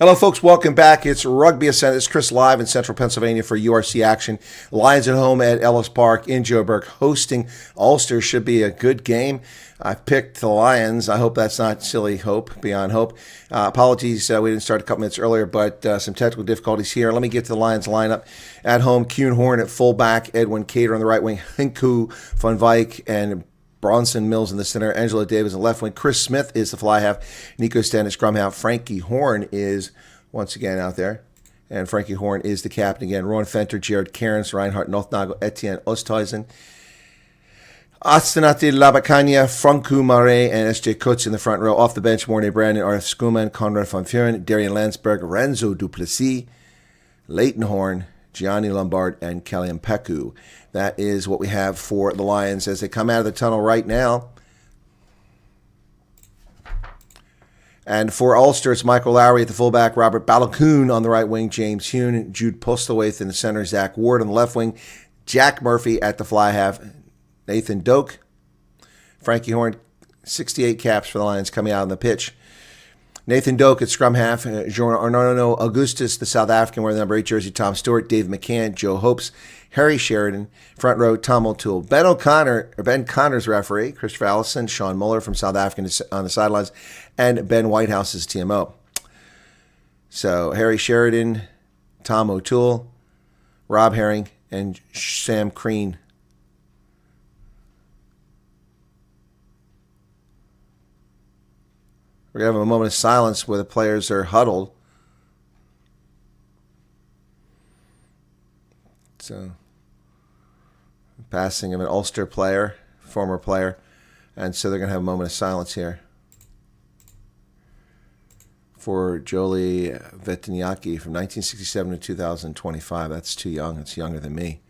Hello, folks. Welcome back. It's Rugby Ascent. It's Chris live in central Pennsylvania for URC action. Lions at home at Ellis Park in Joburg hosting Ulster. Should be a good game. I picked the Lions. I hope that's not silly hope, beyond hope. Apologies, we didn't start a couple minutes earlier, but some technical difficulties here. Let me get to the Lions lineup. At home, Kuhn Horn at fullback, Edwin Cater on the right wing, Hinku van Wyk and Bronson Mills in the center, Angelo Davis in the left wing. Chris Smith is the fly half. Nico Stan is scrum half. Frankie Horn is once again out there. And Frankie Horn is the captain again. Rowan Fenter, Jared Cairns, Reinhard Nothnagel, Etienne Osthuizen. Astanati Labakanya, Franku Mare, and S.J. Kutz in the front row. Off the bench, Mornay Brandon, Arth Skuman, Conrad van Vuren, Darian Landsberg, Renzo Duplessis, Leighton Horn, Gianni Lombard, and Kellyan Peku. That is what we have for the Lions as they come out of the tunnel right now. And for Ulster, it's Michael Lowry at the fullback, Robert Balakoon on the right wing, James Hune, Jude Postlewaite in the center, Zach Ward on the left wing, Jack Murphy at the fly half, Nathan Doak, Frankie Horn, 68 caps for the Lions coming out on the pitch. Nathan Doak at scrum half, Arnaudo Augustus, the South African, wearing the number 8 jersey, Tom Stewart, Dave McCann, Joe Hopes, Harry Sheridan, front row, Tom O'Toole, Ben Connor's referee, Christopher Allison, Sean Muller from South African on the sidelines, and Ben Whitehouse's TMO. So Harry Sheridan, Tom O'Toole, Rob Herring, and Sam Crean. We're going to have a moment of silence where the players are huddled. So, passing of an Ulster player, former player. And so they're going to have a moment of silence here for Jolie Vetiniaki from 1967 to 2025. That's too young. It's younger than me.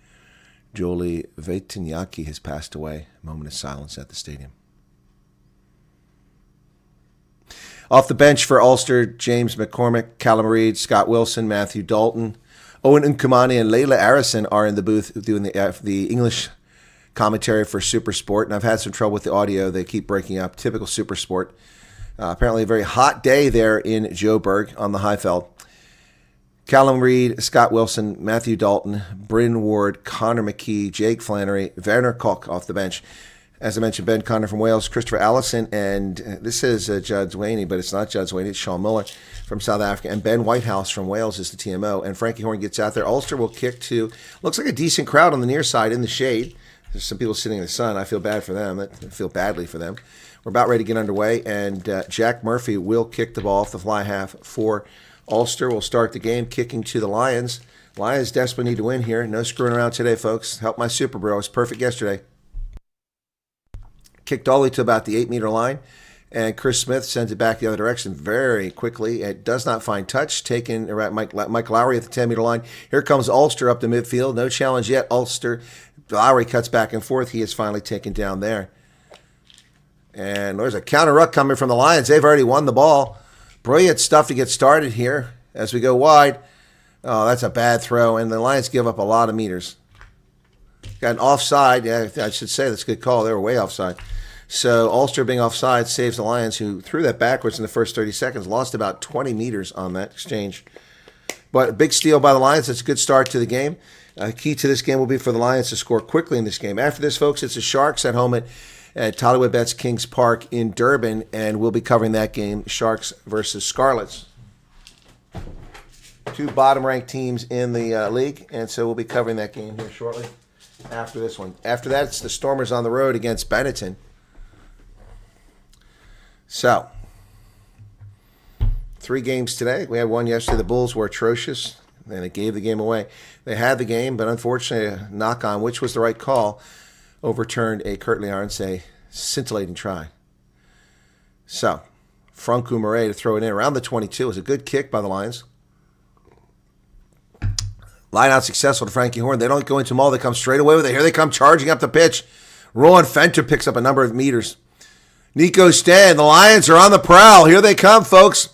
Jolie Vetiniaki has passed away. A moment of silence at the stadium. Off the bench for Ulster, James McCormick, Callum Reid, Scott Wilson, Matthew Dalton, Owen Nkumani, and Layla Arison are in the booth doing the English commentary for Supersport. And I've had some trouble with the audio. They keep breaking up. Typical Supersport. Apparently a very hot day there in Joburg on the Highveld. Callum Reid, Scott Wilson, Matthew Dalton, Bryn Ward, Connor McKee, Jake Flannery, Werner Koch off the bench. As I mentioned, Ben Connor from Wales, Christopher Allison, and this is Judd Zwaney, but it's not Judd Zwaney, it's Sean Muller from South Africa, and Ben Whitehouse from Wales is the TMO, and Frankie Horn gets out there. Ulster will kick to, looks like a decent crowd on the near side in the shade. There's some people sitting in the sun. I feel bad for them. I feel badly for them. We're about ready to get underway, and Jack Murphy will kick the ball off the fly half for Ulster. We'll start the game kicking to the Lions. Lions desperately need to win here. No screwing around today, folks. Help my Super Bro. It was perfect yesterday. Kicked all the way to about the 8-meter line, and Chris Smith sends it back the other direction very quickly. It does not find touch. Taken around Mike Lowry at the 10-meter line. Here comes Ulster up the midfield. No challenge yet. Ulster. Lowry cuts back and forth. He is finally taken down there. And there's a counter ruck coming from the Lions. They've already won the ball. Brilliant stuff to get started here as we go wide. Oh, that's a bad throw, and the Lions give up a lot of meters. Got an offside. Yeah, I should say that's a good call. They were way offside. So Ulster being offside saves the Lions, who threw that backwards in the first 30 seconds, lost about 20 meters on that exchange. But a big steal by the Lions. That's a good start to the game. Key to this game will be for the Lions to score quickly in this game. After this, folks, it's the Sharks at home at Tollywood Bets Kings Park in Durban, and we'll be covering that game, Sharks versus Scarlets. Two bottom-ranked teams in the league, and so we'll be covering that game here shortly after this one. After that, it's the Stormers on the road against Benetton. So, 3 games today. We had one yesterday. The Bulls were atrocious, and they gave the game away. They had the game, but unfortunately, a knock-on, which was the right call, overturned a Kurt Liarnse scintillating try. So, Franku Murray to throw it in around the 22. It was a good kick by the Lions. Line out successful to Frankie Horn. They don't go into them all. They come straight away with it. Here they come charging up the pitch. Rowan Fenter picks up a number of meters. Nico Stan, the Lions are on the prowl. Here they come, folks.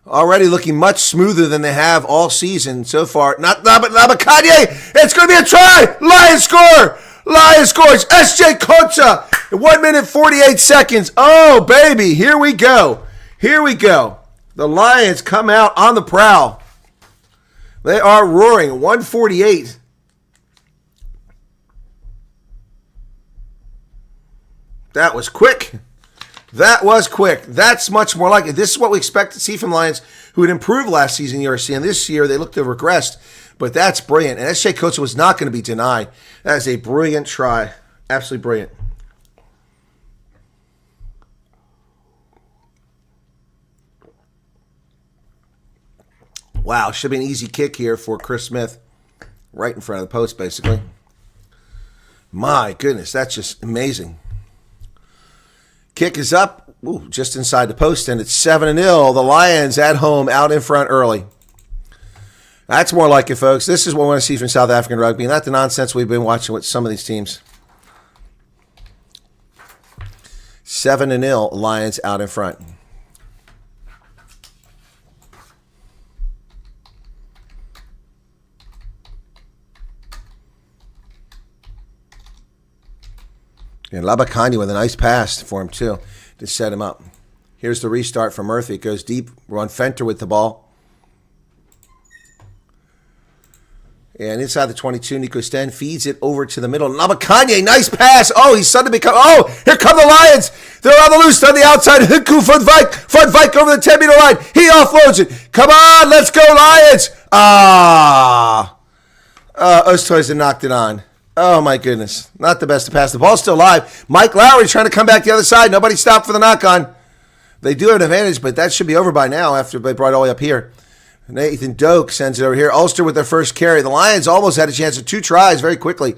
Already looking much smoother than they have all season so far. Not Labakanye. It's going to be a try. Lions score. Lions scores. S.J. Kotza. 1 minute, 48 seconds. Oh, baby. Here we go. Here we go. The Lions come out on the prowl. They are roaring. 148. That was quick. That was quick. That's much more like it. This is what we expect to see from Lions, who had improved last season in URC, and this year they looked to have regressed. But that's brilliant. And S.J. Coates was not going to be denied. That is a brilliant try. Absolutely brilliant. Wow, should be an easy kick here for Chris Smith. Right in front of the post, basically. My goodness, that's just amazing. Kick is up, just inside the post, and it's 7-0. The Lions at home, out in front early. That's more like it, folks. This is what we want to see from South African rugby, not the nonsense we've been watching with some of these teams. 7-0, Lions out in front. And Labakani with a nice pass for him, too, to set him up. Here's the restart for Murphy. It goes deep. Ron Fenter with the ball. And inside the 22, Nico Sten feeds it over to the middle. Labakani, nice pass. Oh, he's suddenly become... Oh, here come the Lions. They're on the loose on the outside. Hiku Van Vyk over the 10-meter line. He offloads it. Come on, let's go, Lions. Oosthuizen knocked it on. Oh, my goodness. Not the best to pass. The ball's still live. Mike Lowry trying to come back the other side. Nobody stopped for the knock-on. They do have an advantage, but that should be over by now after they brought it all the way up here. Nathan Doak sends it over here. Ulster with their first carry. The Lions almost had a chance of 2 tries very quickly.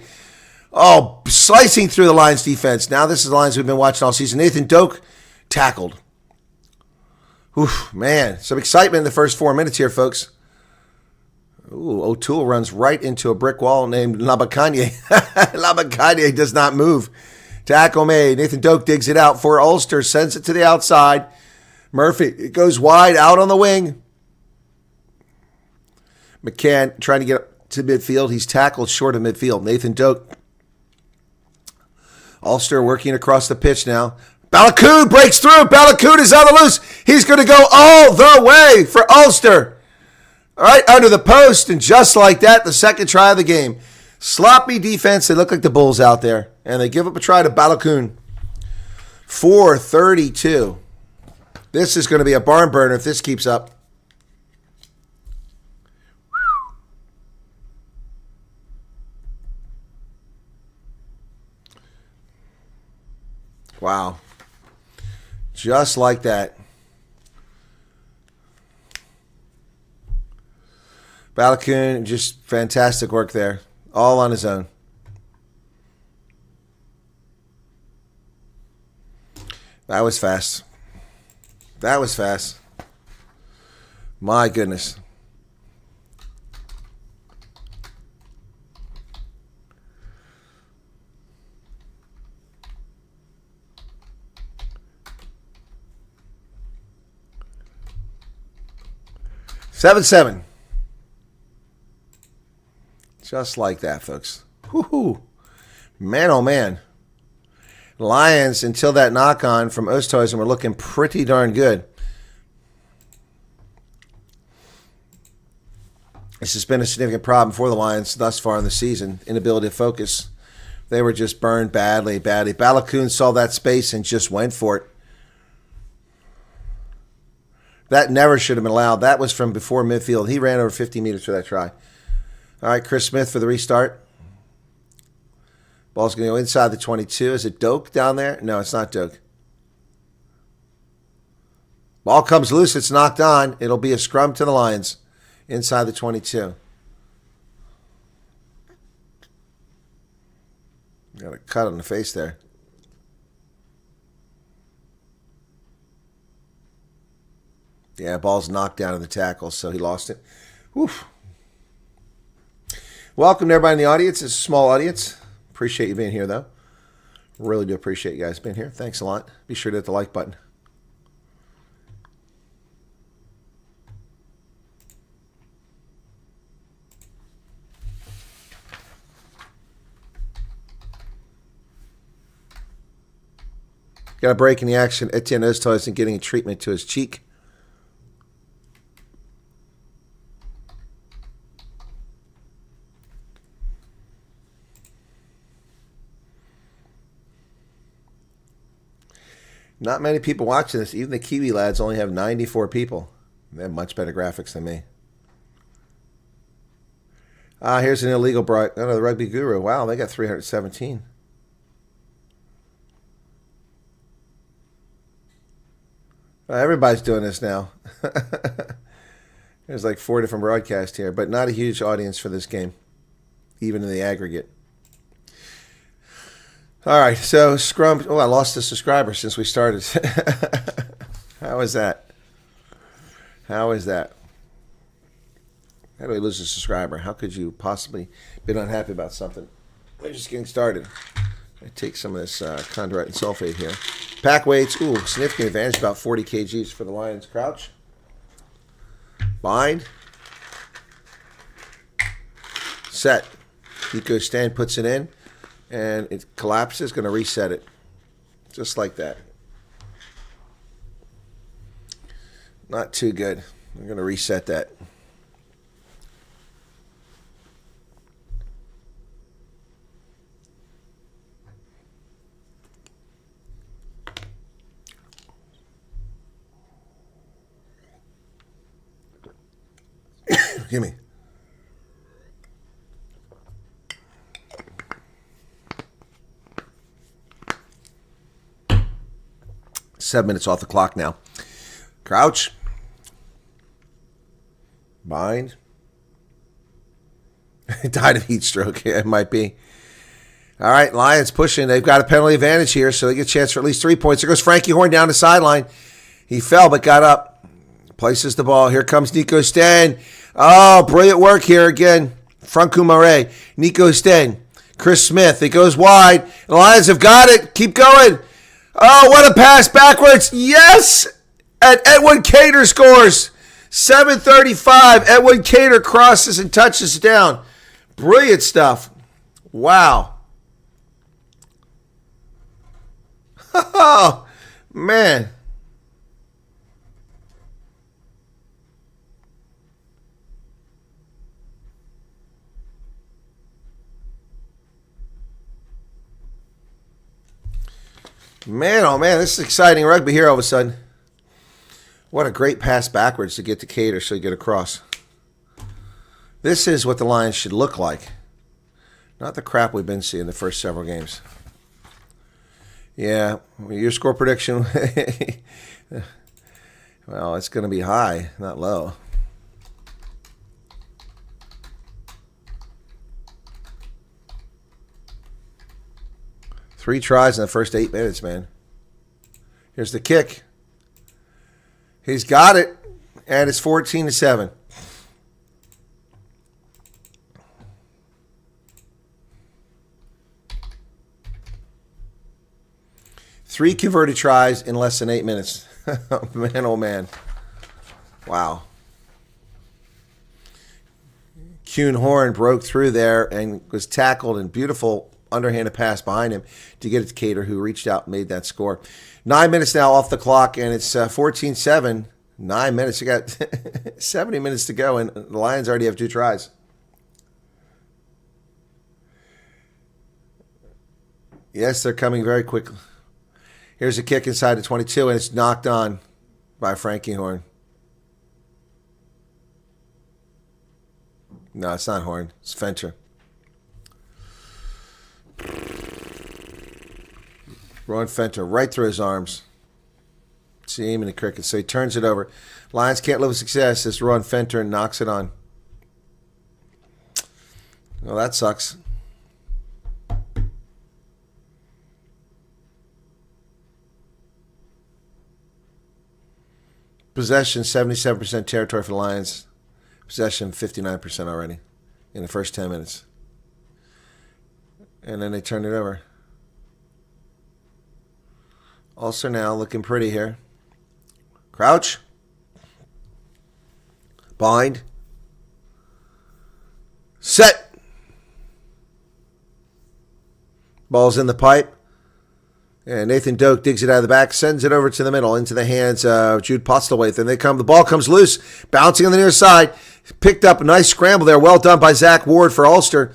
Oh, slicing through the Lions defense. Now this is the Lions we've been watching all season. Nathan Doak tackled. Oof, man. Some excitement in the first 4 minutes here, folks. Ooh, O'Toole runs right into a brick wall named Labakanye. Labakanye does not move. Tackle made. Nathan Doak digs it out for Ulster. Sends it to the outside. Murphy, it goes wide out on the wing. McCann trying to get up to midfield. He's tackled short of midfield. Nathan Doak. Ulster working across the pitch now. Balakoon breaks through. Balakoon is on the loose. He's going to go all the way for Ulster. All right, under the post, and just like that, the second try of the game. Sloppy defense. They look like the Bulls out there, and they give up a try to Balakoon. 4:32. This is going to be a barn burner if this keeps up. Wow. Just like that. Balakoon, just fantastic work there. All on his own. That was fast. That was fast. My goodness. Seven. Just like that, folks. Woohoo. Man, oh man. Lions, until that knock-on from Oosthuizen, were looking pretty darn good. This has been a significant problem for the Lions thus far in the season. Inability to focus. They were just burned badly. Balakoon saw that space and just went for it. That never should have been allowed. That was from before midfield. He ran over 50 meters for that try. All right, Chris Smith for the restart. Ball's going to go inside the 22. Is it Doak down there? No, it's not Doak. Ball comes loose. It's knocked on. It'll be a scrum to the Lions inside the 22. Got a cut on the face there. Yeah, ball's knocked down in the tackle, so he lost it. Woof. Welcome to everybody in the audience. It's a small audience. Appreciate you being here, though. Really do appreciate you guys being here. Thanks a lot. Be sure to hit the like button. Got a break in the action. Etienne Oosthuizen getting a treatment to his cheek. Not many people watching this. Even the Kiwi lads only have 94 people. They have much better graphics than me. Here's an illegal bright. Oh, no, the Rugby Guru. Wow, they got 317. Everybody's doing this now. There's like 4 different broadcasts here, but not a huge audience for this game, even in the aggregate. All right, so Scrum. Oh, I lost a subscriber since we started. How is that? How is that? How do we lose a subscriber? How could you possibly be unhappy about something? We're just getting started. I take some of this chondroitin sulfate here. Pack weights. Ooh, significant advantage, about 40 kgs for the Lions. Crouch. Bind. Set. Nico Stan puts it in, and it collapses. Going to reset it. Just like that. Not too good. I'm going to reset that. Give me. Seven minutes off the clock now. Crouch. Bind. Died of heat stroke. Yeah, it might be. All right, Lions pushing. They've got a penalty advantage here, so they get a chance for at least 3 points. There goes Frankie Horn down the sideline. He fell but got up. Places the ball. Here comes Nico Sten. Oh, brilliant work here again. Franco Marais. Nico Sten. Chris Smith. It goes wide. The Lions have got it. Keep going. Oh, what a pass backwards. Yes! And Edwin Cater scores. 7:35. Edwin Cater crosses and touches down. Brilliant stuff. Wow. Oh, man. Man, oh man, this is exciting rugby here all of a sudden. What a great pass backwards to get to Cater so you get across. This is what the Lions should look like. Not the crap we've been seeing the first several games. Yeah, your score prediction, well, it's going to be high, not low. Three tries in the first 8 minutes, man. Here's the kick. He's got it, and it's 14-7. Three converted tries in less than 8 minutes. Man, oh man. Wow. Kuhn Horn broke through there and was tackled, and beautiful underhanded pass behind him to get it to Cater, who reached out and made that score. 9 minutes now off the clock, and it's 14-7. 9 minutes. You got 70 minutes to go, and the Lions already have 2 tries. Yes, they're coming very quickly. Here's a kick inside the 22, and it's knocked on by Frankie Horn. No, it's not Horn. It's Fenter. Ron Fenter right through his arms. See him in the cricket. So he turns it over. Lions can't live with success as Ron Fenter knocks it on. Well, that sucks. Possession, 77% territory for the Lions. Possession, 59% already in the first 10 minutes. And then they turn it over. Ulster now looking pretty here. Crouch. Bind. Set. Ball's in the pipe. And Nathan Doak digs it out of the back, sends it over to the middle into the hands of Jude Postlethwaite. Then the ball comes loose, bouncing on the near side. Picked up a nice scramble there. Well done by Zach Ward for Ulster.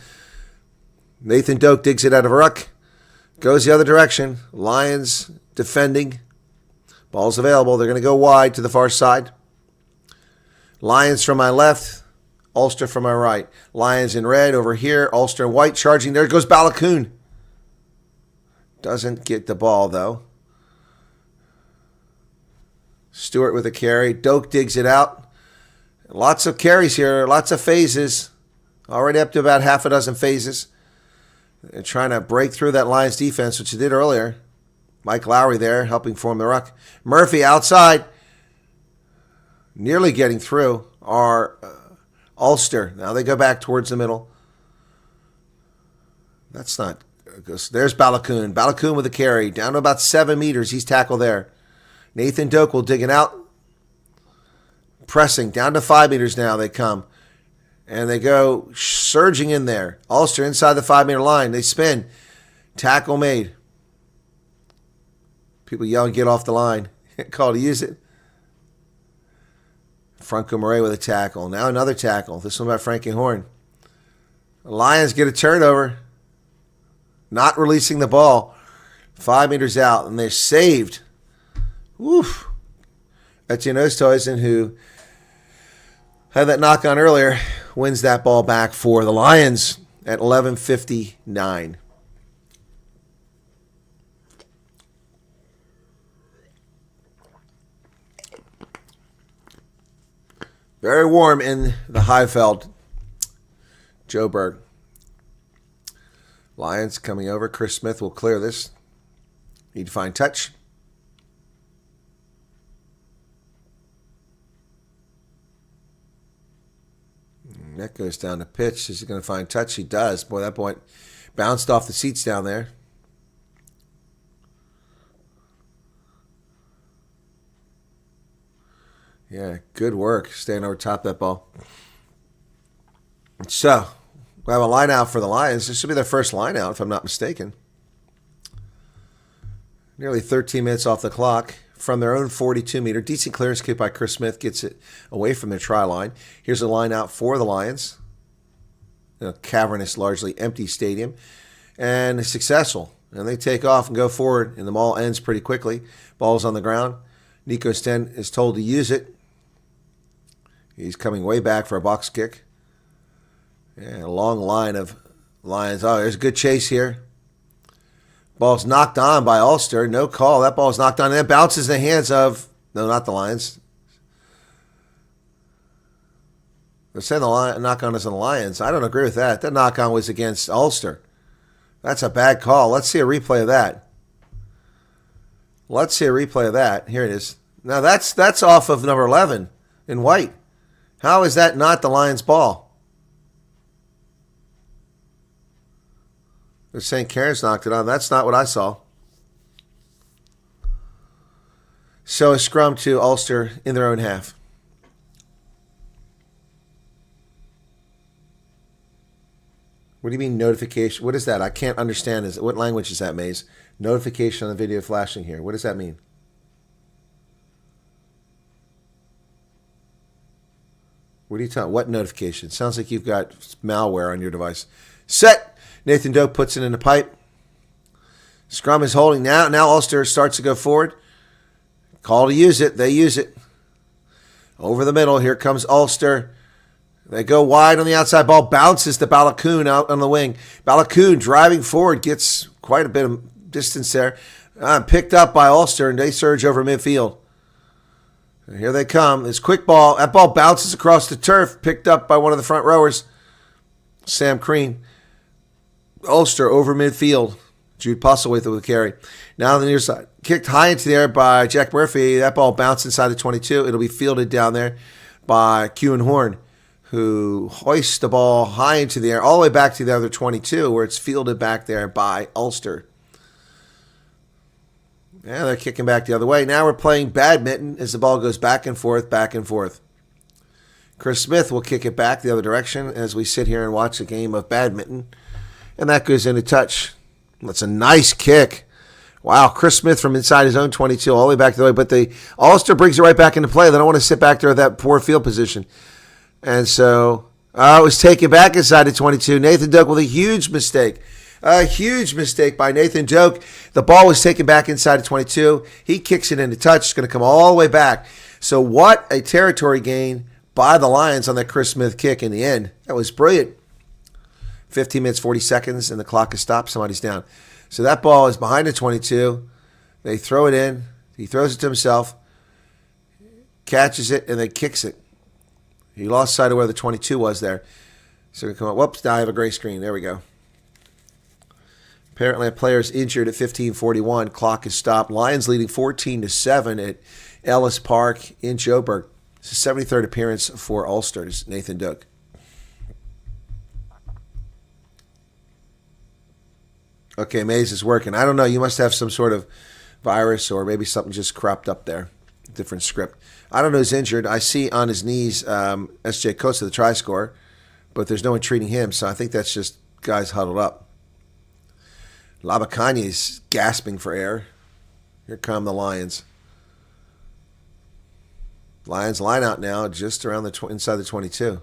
Nathan Doak digs it out of a ruck. Goes the other direction. Lions defending. Ball's available. They're going to go wide to the far side. Lions from my left, Ulster from my right. Lions in red over here, Ulster in white charging. There goes Balakoon. Doesn't get the ball, though. Stewart with a carry. Doak digs it out. Lots of carries here, lots of phases. Already up to about half a dozen phases. They're trying to break through that Lions defense, which they did earlier. Mike Lowry there helping form the ruck. Murphy outside. Nearly getting through are Ulster. Now they go back towards the middle. That's not. There's Balakoon. Balakoon with a carry. Down to about 7 meters. He's tackled there. Nathan Doak will dig it out. Pressing. Down to 5 meters now they come. And they go surging in there. Ulster inside the 5 meter line. They spin. Tackle made. People yelling, get off the line. Call to use it. Franco Murray with a tackle. Now another tackle. This one by Frankie Horn. The Lions get a turnover. Not releasing the ball. 5 meters out. And they're saved. Woof. Etienne Oosthuizen, who had that knock on earlier, wins that ball back for the Lions at 11:59. Very warm in the Highveld. Joburg. Lions coming over. Chris Smith will clear this. Need to find touch. That goes down the pitch. Is he going to find touch? He does. Boy, that point bounced off the seats down there. Yeah, good work staying over top of that ball. So, we have a line out for the Lions. This should be their first line out, if I'm not mistaken. Nearly 13 minutes off the clock from their own 42-meter. Decent clearance kick by Chris Smith gets it away from their try line. Here's a line out for the Lions. A cavernous, largely empty stadium. And it's successful. And they take off and go forward, and the ball ends pretty quickly. Ball's on the ground. Nico Sten is told to use it. He's coming way back for a box kick. And a long line of Lions. Oh, there's a good chase here. Ball's knocked on by Ulster. No call. That ball's knocked on. And it bounces in the hands of... No, not the Lions. They're saying the knock-on is on the Lions. I don't agree with that. That knock-on was against Ulster. That's a bad call. Let's see a replay of that. Let's see a replay of that. Here it is. Now, that's off of number 11 in white. How is that not the Lions' ball? They're saying Cairns knocked it on. That's not what I saw. So a scrum to Ulster in their own half. What do you mean notification? What is that? I can't understand. What language is that, Maze? Notification on the video flashing here. What does that mean? What are you talking? What notification? Sounds like you've got malware on your device. Set. Nathan Doak puts it in the pipe. Scrum is holding now. Now Ulster starts to go forward. Call to use it. They use it. Over the middle. Here comes Ulster. They go wide on the outside. Ball bounces to Balakoon out on the wing. Balakoon driving forward. Gets quite a bit of distance there. Picked up by Ulster, and they surge over midfield. And here they come. This quick ball. That ball bounces across the turf. Picked up by one of the front rowers. Sam Crean. Ulster over midfield. Jude Pusselwaite with the carry. Now on the near side. Kicked high into the air by Jack Murphy. That ball bounced inside the 22. It'll be fielded down there by Kewan Horn, who hoists the ball high into the air, all the way back to the other 22, where it's fielded back there by Ulster. Yeah, they're kicking back the other way. Now we're playing badminton as the ball goes back and forth, back and forth. Chris Smith will kick it back the other direction as we sit here and watch a game of badminton. And that goes into touch. That's a nice kick. Wow, Chris Smith from inside his own 22 all the way back to the way. But the Ulster brings it right back into play. They don't want to sit back there at that poor field position. And so it was taken back inside the 22. Nathan Doak with a huge mistake. A huge mistake by Nathan Doak. The ball was taken back inside of 22. He kicks it into touch. It's going to come all the way back. So what a territory gain by the Lions on that Chris Smith kick in the end. That was brilliant. 15 minutes, 40 seconds, and the clock is stopped. Somebody's down. So that ball is behind the 22. They throw it in. He throws it to himself, catches it, and then kicks it. He lost sight of where the 22 was there. So we come up. Whoops, now I have a gray screen. There we go. Apparently a player is injured at 15:41. Clock is stopped. Lions leading 14-7 at Ellis Park in Joburg. It's his 73rd appearance for Ulster. It's Nathan Doak. Okay, Maze is working. I don't know. You must have some sort of virus or maybe something just cropped up there. Different script. I don't know who's injured. I see on his knees S.J. Costa, the try scorer, but there's no one treating him, so I think that's just guys huddled up. Labakanye's gasping for air. Here come the Lions. Lions line out now just around the inside the 22.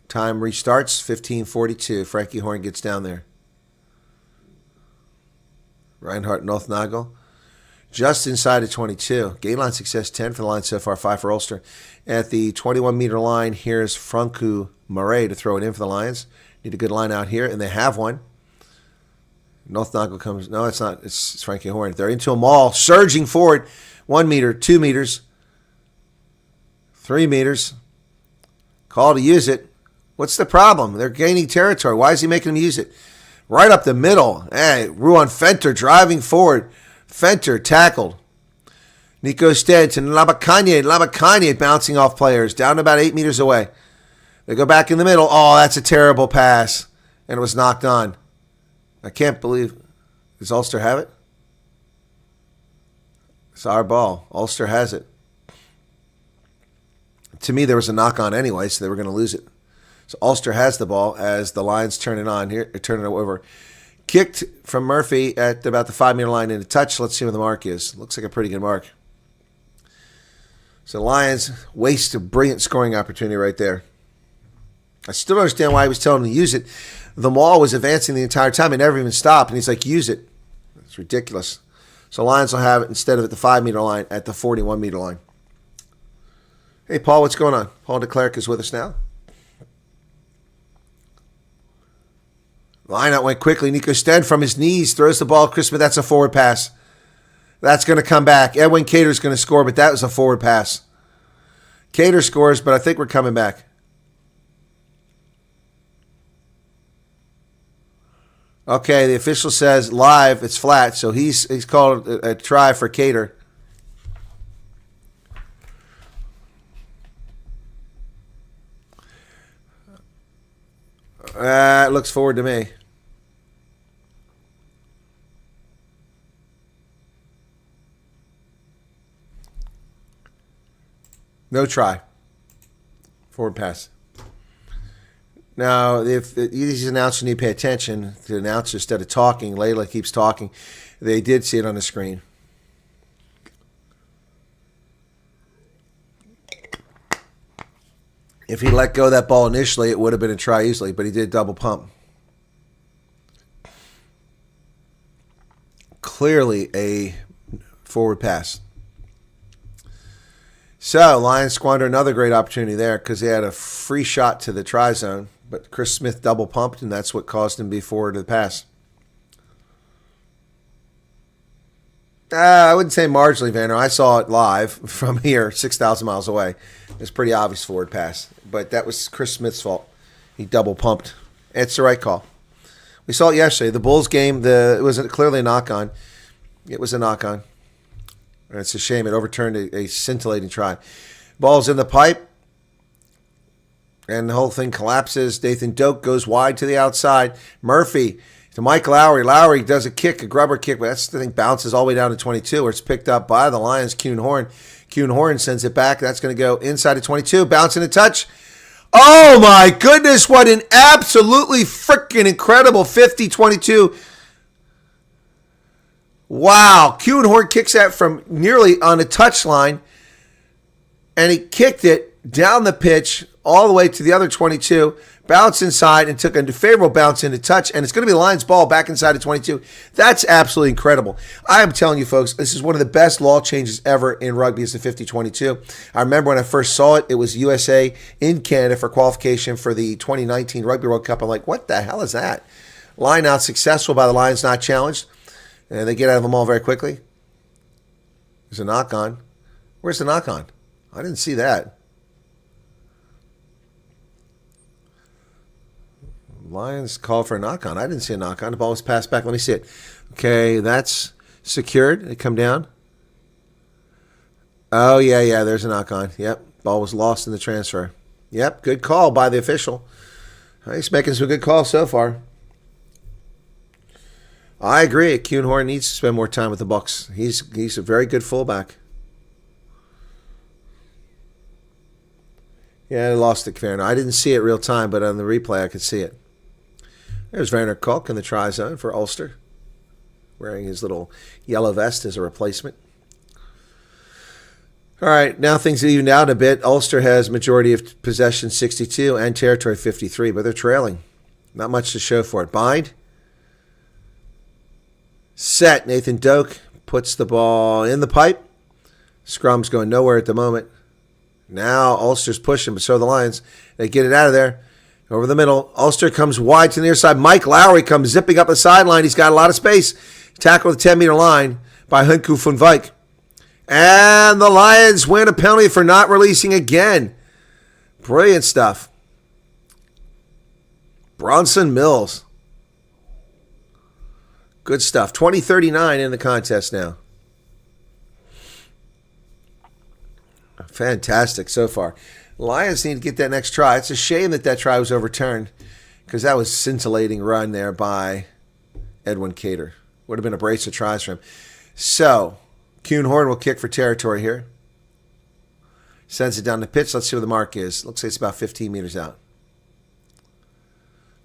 Time restarts, 15:42. Frankie Horn gets down there. Reinhardt Northnagel just inside the 22. Gain line success 10 for the Lions so far, 5 for Ulster. At the 21-meter line, here's Franco Murray to throw it in for the Lions. Need a good line out here, and they have one. Northnagel comes. No, it's not. It's Frankie Horn. They're into a maul, surging forward. 1 meter, 2 meters, 3 meters. Call to use it. What's the problem? They're gaining territory. Why is he making them use it? Right up the middle. Hey, Ruan Fenter driving forward. Fenter tackled. Nico Stead to Labakanye. Labakanye bouncing off players down about 8 meters away. They go back in the middle. Oh, that's a terrible pass. And it was knocked on. I can't believe. Does Ulster have it? It's our ball. Ulster has it. To me, there was a knock on anyway, so they were going to lose it. So Ulster has the ball as the Lions turn it on here, turn it over. Kicked from Murphy at about the 5-meter line into touch. Let's see what the mark is. Looks like a pretty good mark. So the Lions waste a brilliant scoring opportunity right there. I still don't understand why he was telling him to use it. The maul was advancing the entire time. It never even stopped. And he's like, use it. It's ridiculous. So Lions will have it instead of at the 5-meter line, at the 41-meter line. Hey, Paul, what's going on? Paul de Klerk is with us now. Line out went quickly. Nico Stead from his knees throws the ball. Chris Smith, that's a forward pass. That's going to come back. Edwin Cater's going to score, but that was a forward pass. Cater scores, but I think we're coming back. Okay, the official says live, it's flat, so he's called a try for Cater. It looks forward to me. No try. Forward pass. Now, if these announcers need to pay attention, the announcer, instead of talking, Layla keeps talking. They did see it on the screen. If he let go of that ball initially, it would have been a try easily, but he did double pump. Clearly a forward pass. So, Lions squander another great opportunity there because they had a free shot to the try zone, but Chris Smith double pumped, and that's what caused him to be forward to the pass. I wouldn't say marginally, Vander. I saw it live from here, 6,000 miles away. It's a pretty obvious forward pass, but that was Chris Smith's fault. He double pumped. It's the right call. We saw it yesterday. The Bulls game, it was clearly a knock-on. It was a knock-on. And it's a shame. It overturned a scintillating try. Ball's in the pipe, and the whole thing collapses. Nathan Doak goes wide to the outside. Murphy to Mike Lowry. Lowry does a kick, a grubber kick, but that's the thing, bounces all the way down to 22, where it's picked up by the Lions. Kuhn Horn. Kuhn Horn sends it back. That's going to go inside of 22. Bounce and a touch. Oh, my goodness. What an absolutely freaking incredible 50-22. Wow. Kuhn Horn kicks that from nearly on the touchline, and he kicked it down the pitch all the way to the other 22, bounced inside and took a favorable bounce into touch, and it's going to be the Lions' ball back inside of 22. That's absolutely incredible. I am telling you, folks, this is one of the best law changes ever in rugby is the 50-22. I remember when I first saw it, it was USA in Canada for qualification for the 2019 Rugby World Cup. I'm like, what the hell is that? Line out successful by the Lions, not challenged, and they get out of them all very quickly. There's a knock on. Where's the knock on? I didn't see that. Lions call for a knock on. I didn't see a knock on. The ball was passed back. Let me see it. Okay, that's secured. It come down. Oh, yeah. There's a knock on. Yep. Ball was lost in the transfer. Yep. Good call by the official. He's making some good calls so far. I agree. Kuhnhorn needs to spend more time with the Bucks. He's a very good fullback. Yeah, I lost it, Werner. I didn't see it real time, but on the replay I could see it. There's Werner Koch in the try zone for Ulster, wearing his little yellow vest as a replacement. All right, now things are evened out a bit. Ulster has majority of possession 62 and territory 53, but they're trailing. Not much to show for it. Bind. Set. Nathan Doak puts the ball in the pipe. Scrum's going nowhere at the moment. Now Ulster's pushing, but so are the Lions. They get it out of there. Over the middle. Ulster comes wide to the near side. Mike Lowry comes zipping up the sideline. He's got a lot of space. Tackle the 10-meter line by Hunku van Wyk. And the Lions win a penalty for not releasing again. Brilliant stuff. Bronson Mills. Good stuff. 20-39 in the contest now. Fantastic so far. Lions need to get that next try. It's a shame that try was overturned because that was a scintillating run there by Edwin Cater. Would have been a brace of tries for him. So, Kuhnhorn will kick for territory here. Sends it down the pitch. Let's see what the mark is. Looks like it's about 15 meters out.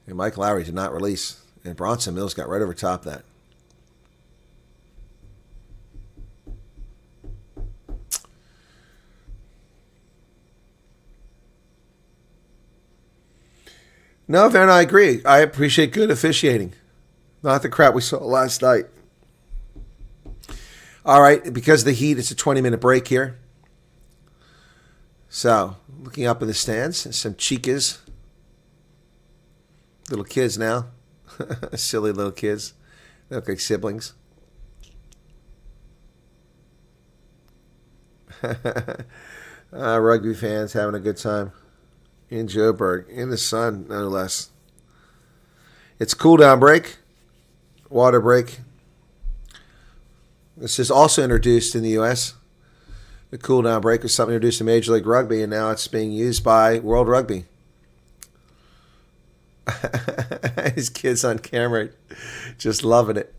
And Mike Lowry did not release. And Bronson Mills got right over top of that. No, Van, I agree. I appreciate good officiating. Not the crap we saw last night. All right, because of the heat, it's a 20-minute break here. So, looking up in the stands, some chicas. Little kids now. Silly little kids. They look like siblings. Rugby fans having a good time. In Joburg, in the sun, no less. It's cool down break, water break. This is also introduced in the U.S. The cool down break was something introduced in Major League Rugby, and now it's being used by World Rugby. His kids on camera just loving it.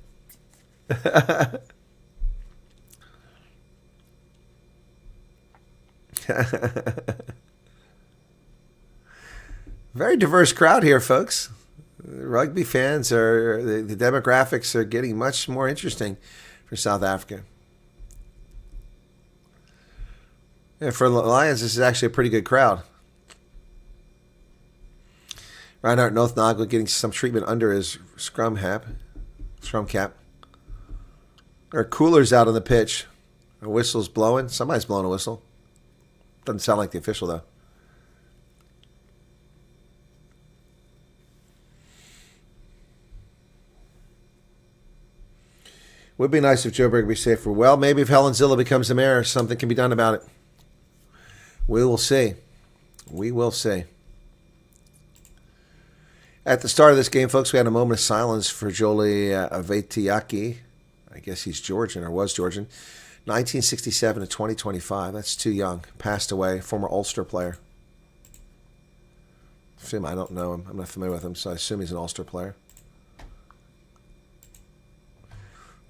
Very diverse crowd here, folks. Rugby fans the demographics are getting much more interesting for South Africa. Yeah, for the Lions, this is actually a pretty good crowd. Reinhard Nothnagel getting some treatment under his scrum cap. There are coolers out on the pitch. A whistle's blowing. Somebody's blowing a whistle. Doesn't sound like the official, though. Would be nice if Joburg would be safer. Well, maybe if Helen Zilla becomes the mayor, something can be done about it. We will see. We will see. At the start of this game, folks, we had a moment of silence for Jolie Avetiaki. I guess he's Georgian or was Georgian. 1967 to 2025. That's too young. Passed away. Former Ulster player. I don't know him. I'm not familiar with him, so I assume he's an Ulster player.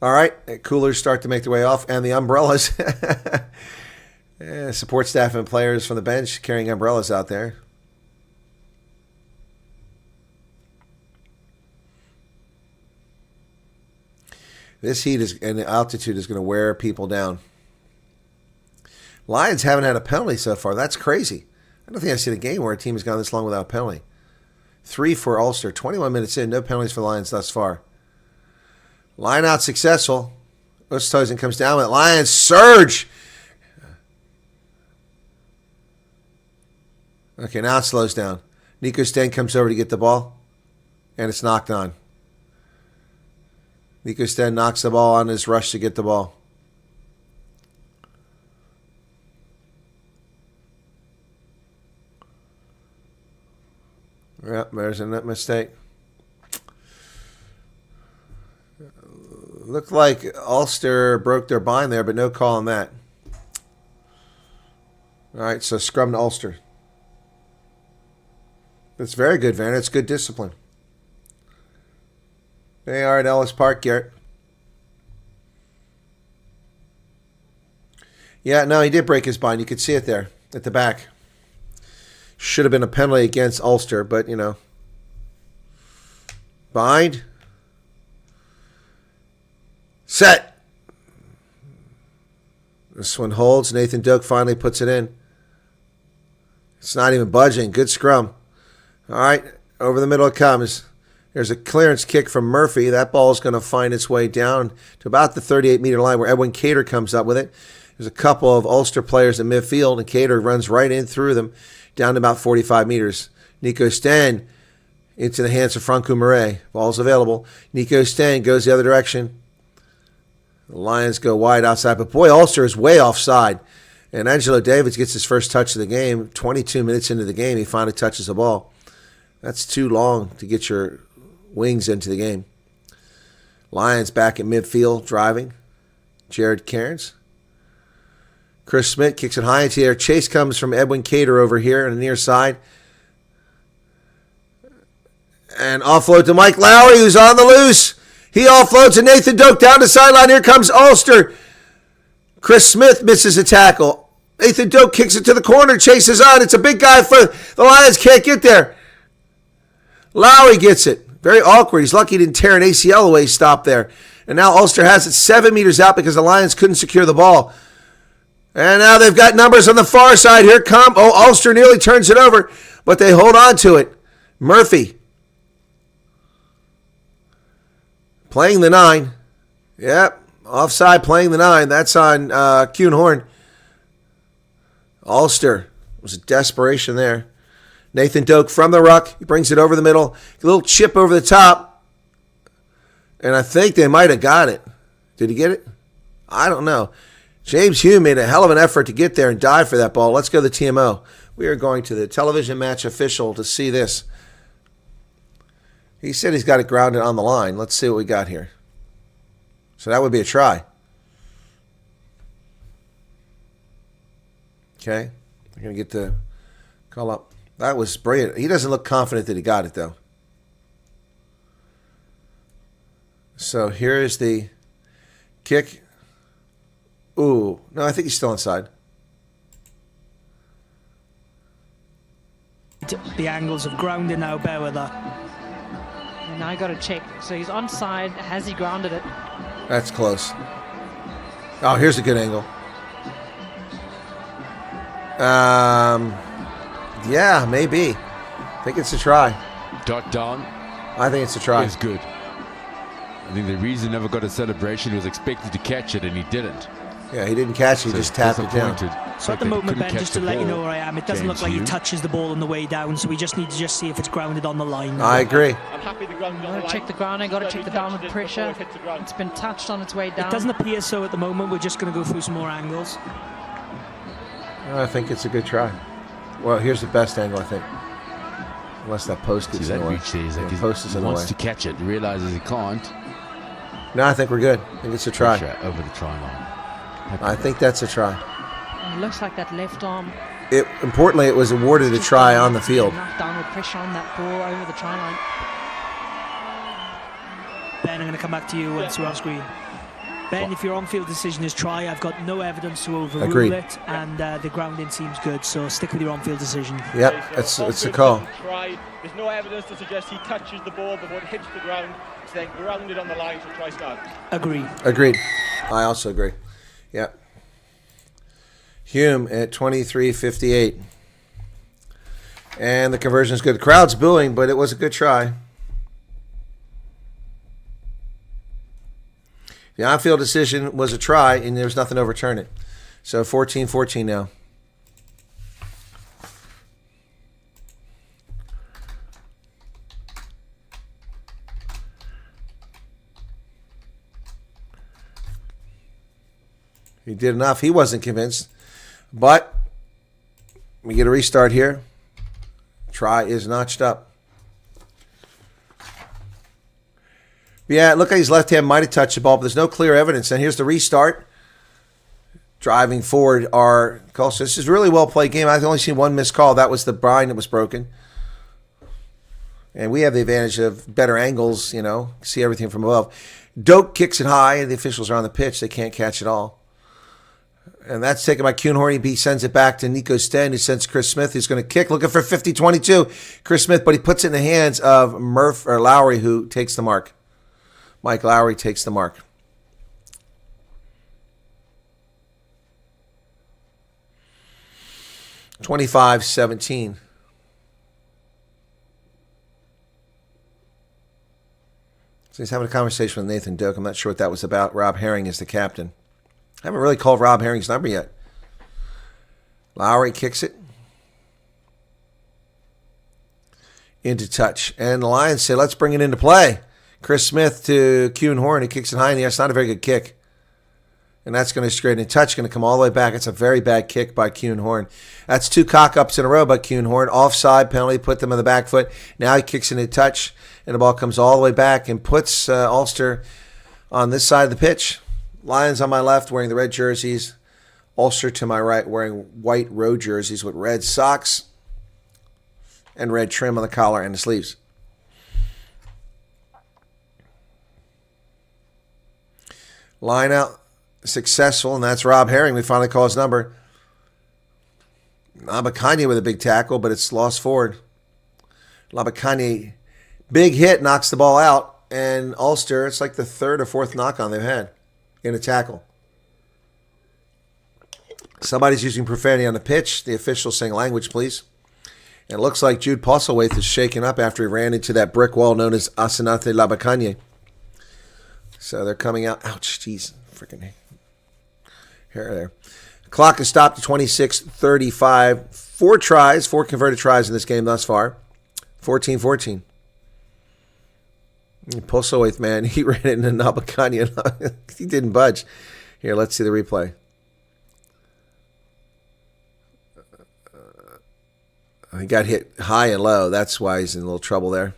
All right, coolers start to make their way off, and the umbrellas. Support staff and players from the bench carrying umbrellas out there. This heat and the altitude is going to wear people down. Lions haven't had a penalty so far. That's crazy. I don't think I've seen a game where a team has gone this long without a penalty. 3 for Ulster. 21 minutes in. No penalties for the Lions thus far. Line out successful. Oosthuizen comes down with it. Lions surge. Okay, now it slows down. Nico Sten comes over to get the ball. And it's knocked on. Nico Sten knocks the ball on his rush to get the ball. Yep, there's a net mistake. Looked like Ulster broke their bind there, but no call on that. All right, so scrum to Ulster. That's very good, Van. It's good discipline. They are at Ellis Park, Garrett. Yeah, no, he did break his bind. You could see it there at the back. Should have been a penalty against Ulster, but, you know. Bind. Set. This one holds. Nathan Doak finally puts it in. It's not even budging. Good scrum. All right, over the middle it comes. There's a clearance kick from Murphy. That ball is going to find its way down to about the 38-meter line where Edwin Cater comes up with it. There's a couple of Ulster players in midfield, and Cater runs right in through them down to about 45 meters. Nico Sten into the hands of Franco Murray. Ball's available. Nico Sten goes the other direction. The Lions go wide outside, but boy, Ulster is way offside. And Angelo Davids gets his first touch of the game. 22 minutes into the game, he finally touches the ball. That's too long to get your wings into the game. Lions back in midfield, driving. Jared Cairns. Chris Smith kicks it high into the air. Chase comes from Edwin Cater over here on the near side. And offload to Mike Lowry, who's on the loose. He offloads to Nathan Doak down the sideline. Here comes Ulster. Chris Smith misses a tackle. Nathan Doak kicks it to the corner, chases on. It's a big guy for the Lions, can't get there. Lowry gets it. Very awkward. He's lucky he didn't tear an ACL away, stop there. And now Ulster has it 7 meters out because the Lions couldn't secure the ball. And now they've got numbers on the far side. Here come. Oh, Ulster nearly turns it over, but they hold on to it. Murphy. Playing the 9. Yep. Offside playing the 9. That's on Kuhn Horn. Ulster. It was a desperation there. Nathan Doak from the ruck. He brings it over the middle. A little chip over the top. And I think they might have got it. Did he get it? I don't know. James Hume made a hell of an effort to get there and dive for that ball. Let's go to the TMO. We are going to the television match official to see this. He said he's got it grounded on the line. Let's see what we got here. So that would be a try. Okay. I'm going to get the call up. That was brilliant. He doesn't look confident that he got it, though. So here is the kick. Ooh. No, I think he's still inside. The angles of grounding now, bear with that. And now I got to check. So he's onside. Has he grounded it? That's close. Oh, here's a good angle. Yeah, maybe. I think it's a try. Dot down. I think it's a try. Is good. I think the reason he never got a celebration, he was expected to catch it and he didn't. Yeah, he didn't catch it. He just tapped it down. So at the moment, Ben, just to let you know where I am, it doesn't look like he touches the ball on the way down, so we just need to see if it's grounded on the line. I agree. I'm happy the ground got to check the grounding, got to check the downward pressure. It's been touched on its way down. It doesn't appear so at the moment. We're just going to go through some more angles. I think it's a good try. Well, here's the best angle, I think. Unless that post gets in the way. He wants to catch it, realizes he can't. No, I think we're good. I think it's a try. Over the try line. I think that's a try. It looks like that left arm. Importantly, it was awarded a try on the field. Enough downward pressure on that ball over the try line. Ben, I'm going to come back to you once we're on screen. Ben, if your on-field decision is try, I've got no evidence to overrule it, and the grounding seems good, so stick with your on-field decision. Yep, it's a call. There's no evidence to suggest he touches the ball before it hits the ground. It's then grounded on the line, so try start. Agreed. I also agree. Yep. Hume at 23:58. And the conversion is good. The crowd's booing, but it was a good try. The on-field decision was a try, and there was nothing to overturn it. So 14-14 now. He did enough. He wasn't convinced. But we get a restart here. Try is notched up. Yeah, look like his left hand might have touched the ball, but there's no clear evidence. And here's the restart. Driving forward our call. So this is a really well played game. I've only seen one missed call. That was the brine that was broken. And we have the advantage of better angles, you know, see everything from above. Doak kicks it high, and the officials are on the pitch. They can't catch it all. And that's taken by Kuhnhorn. He sends it back to Nico Sten, who sends Chris Smith, who's going to kick, looking for 50-22. Chris Smith, but he puts it in the hands of Lowry, who takes the mark. Mike Lowry takes the mark. (25-17). So he's having a conversation with Nathan Doak. I'm not sure what that was about. Rob Herring is the captain. I haven't really called Rob Herring's number yet. Lowry kicks it into touch. And the Lions say, let's bring it into play. Chris Smith to Kuhnhorn. He kicks it high in the air. It's not a very good kick. And that's going to straighten in touch. Going to come all the way back. It's a very bad kick by Kuhnhorn. That's 2 cock-ups in a row by Kuhnhorn. Offside penalty. Put them on the back foot. Now he kicks it in touch. And the ball comes all the way back and puts Ulster on this side of the pitch. Lions on my left wearing the red jerseys. Ulster to my right wearing white road jerseys with red socks and red trim on the collar and the sleeves. Line out successful, and that's Rob Herring. We finally call his number. Labakanye with a big tackle, but it's lost forward. Labakanye, big hit, knocks the ball out, and Ulster, it's like the 3rd or 4th knock-on they've had in a tackle. Somebody's using profanity on the pitch. The official's saying language, please. And it looks like Jude Postlethwaite is shaken up after he ran into that brick wall known as Asenate Labakanye. So they're coming out. Ouch, jeez. Freaking hair there. Clock is stopped at 26:35. 4 converted tries in this game thus far. 14-14. Postlethwaite, man, he ran it into Labakanye. He didn't budge. Here, let's see the replay. He got hit high and low. That's why he's in a little trouble there.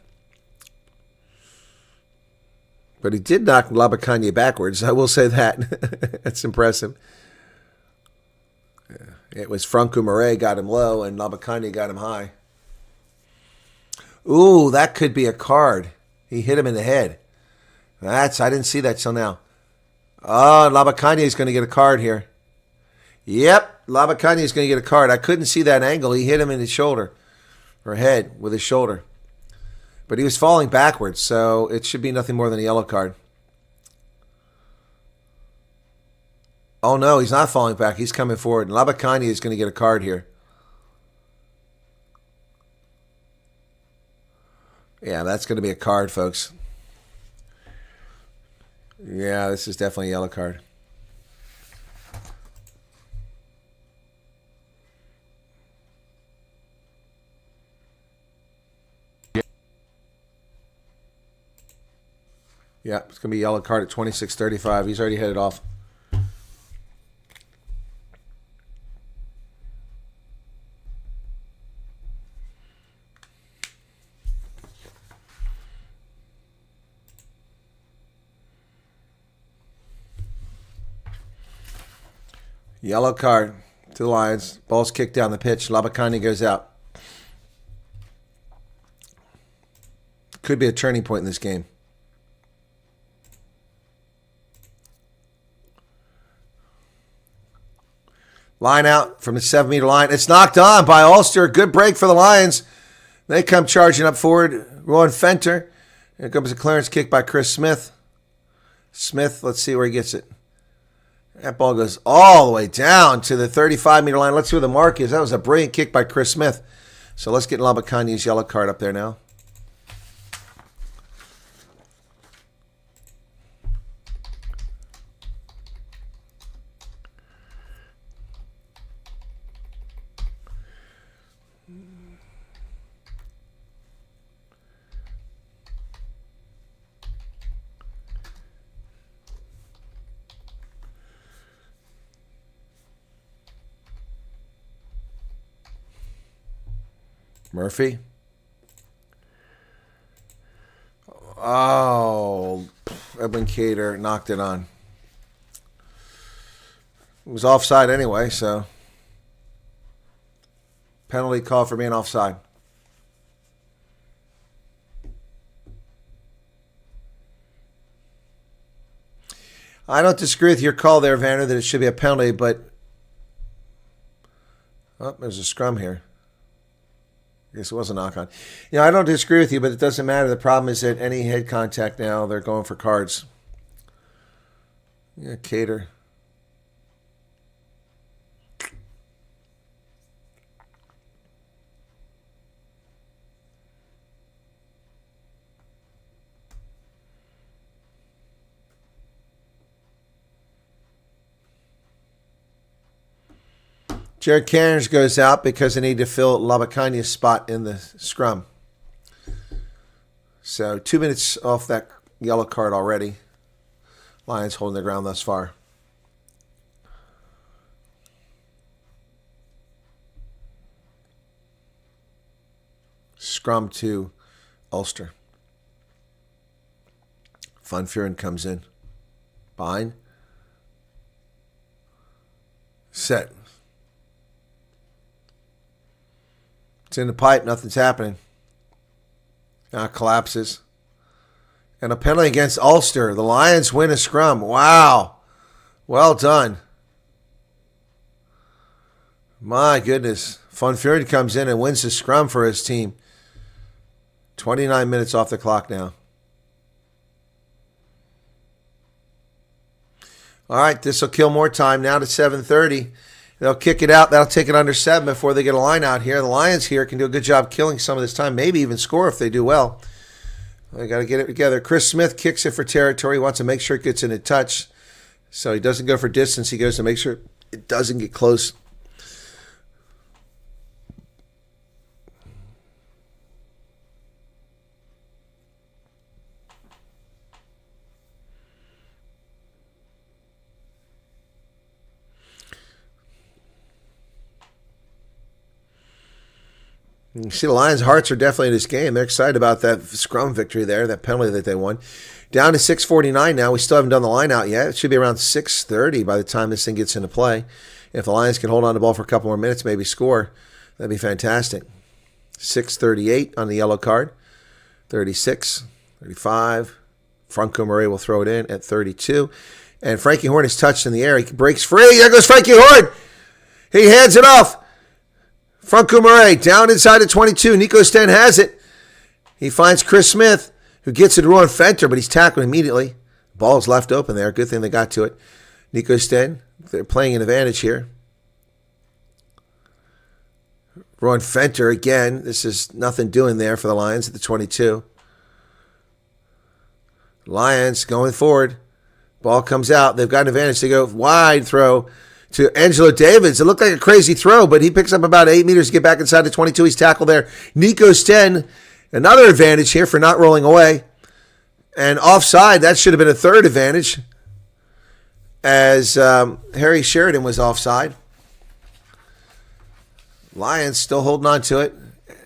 But he did knock Labakanye backwards. I will say that. That's impressive. It was Franco Murray got him low and Labakanye got him high. Ooh, that could be a card. He hit him in the head. I didn't see that till now. Oh, Labakanye is going to get a card here. Yep, Labakanye is going to get a card. I couldn't see that angle. He hit him in his shoulder or head with his shoulder. But he was falling backwards, so it should be nothing more than a yellow card. Oh, no, he's not falling back. He's coming forward. And Labakanye is going to get a card here. Yeah, that's going to be a card, folks. Yeah, this is definitely a yellow card. Yeah, it's going to be a yellow card at 26:35. He's already headed off. Yellow card to the Lions. Ball's kicked down the pitch. Labakanye goes out. Could be a turning point in this game. Line out from the 7-meter line. It's knocked on by Ulster. Good break for the Lions. They come charging up forward. Rowan Fenter. Here comes a clearance kick by Chris Smith. Smith, let's see where he gets it. That ball goes all the way down to the 35-meter line. Let's see where the mark is. That was a brilliant kick by Chris Smith. So let's get Labakanya's yellow card up there now. Murphy. Oh, Edwin Cater knocked it on. It was offside anyway, so penalty call for being offside. I don't disagree with your call there, Vanner, that it should be a penalty, but there's a scrum here. I guess it was a knock-on. I don't disagree with you, but it doesn't matter. The problem is that any head contact now, they're going for cards. Yeah, Cater. Jared Cairns goes out because they need to fill Labakanya's spot in the scrum. So 2 minutes off that yellow card already. Lions holding their ground thus far. Scrum to Ulster. Van Vuuren comes in. Behind. Set. It's in the pipe. Nothing's happening. Now it collapses. And a penalty against Ulster. The Lions win a scrum. Wow. Well done. My goodness. Van Vuuren comes in and wins the scrum for his team. 29 minutes off the clock now. All right, this will kill more time now to 7:30. They'll kick it out. That'll take it under 7 before they get a line out here. The Lions here can do a good job killing some of this time, maybe even score if they do well. They got to get it together. Chris Smith kicks it for territory. He wants to make sure it gets in a touch. So he doesn't go for distance. He goes to make sure it doesn't get close. You see, the Lions' hearts are definitely in this game. They're excited about that scrum victory there, that penalty that they won. Down to 6:49 now. We still haven't done the line out yet. It should be around 6:30 by the time this thing gets into play. If the Lions can hold on to the ball for a couple more minutes, maybe score, that'd be fantastic. 6:38 on the yellow card. 36, 35. Franco Murray will throw it in at 32. And Frankie Horn is touched in the air. He breaks free. There goes Frankie Horn. He hands it off. Franco Murray down inside the 22. Nico Sten has it. He finds Chris Smith, who gets it to Rowan Fenter, but he's tackled immediately. Ball's left open there. Good thing they got to it. Nico Sten, they're playing an advantage here. Rowan Fenter again. This is nothing doing there for the Lions at the 22. Lions going forward. Ball comes out. They've got an advantage. They go wide throw to Angelo Davids. It looked like a crazy throw, but he picks up about 8 meters to get back inside the 22. He's tackled there. Nico Sten, another advantage here for not rolling away. And offside, that should have been a third advantage, as Harry Sheridan was offside. Lions still holding on to it.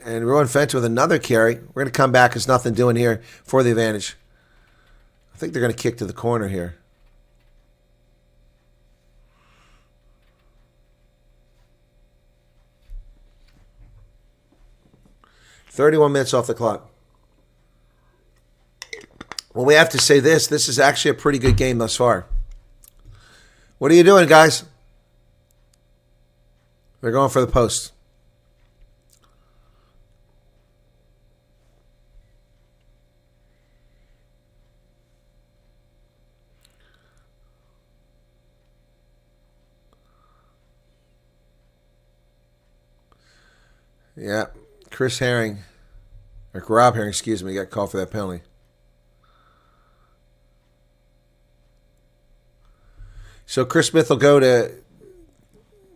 And Rowan Fenter with another carry. We're going to come back. There's nothing doing here for the advantage. I think they're going to kick to the corner here. "31 minutes off the clock." Well, we have to say this. This is actually a pretty good game thus far. What are you doing, guys? They're going for the post. Yeah. Chris Herring, or Rob Herring, excuse me, got called for that penalty. So Chris Smith will go to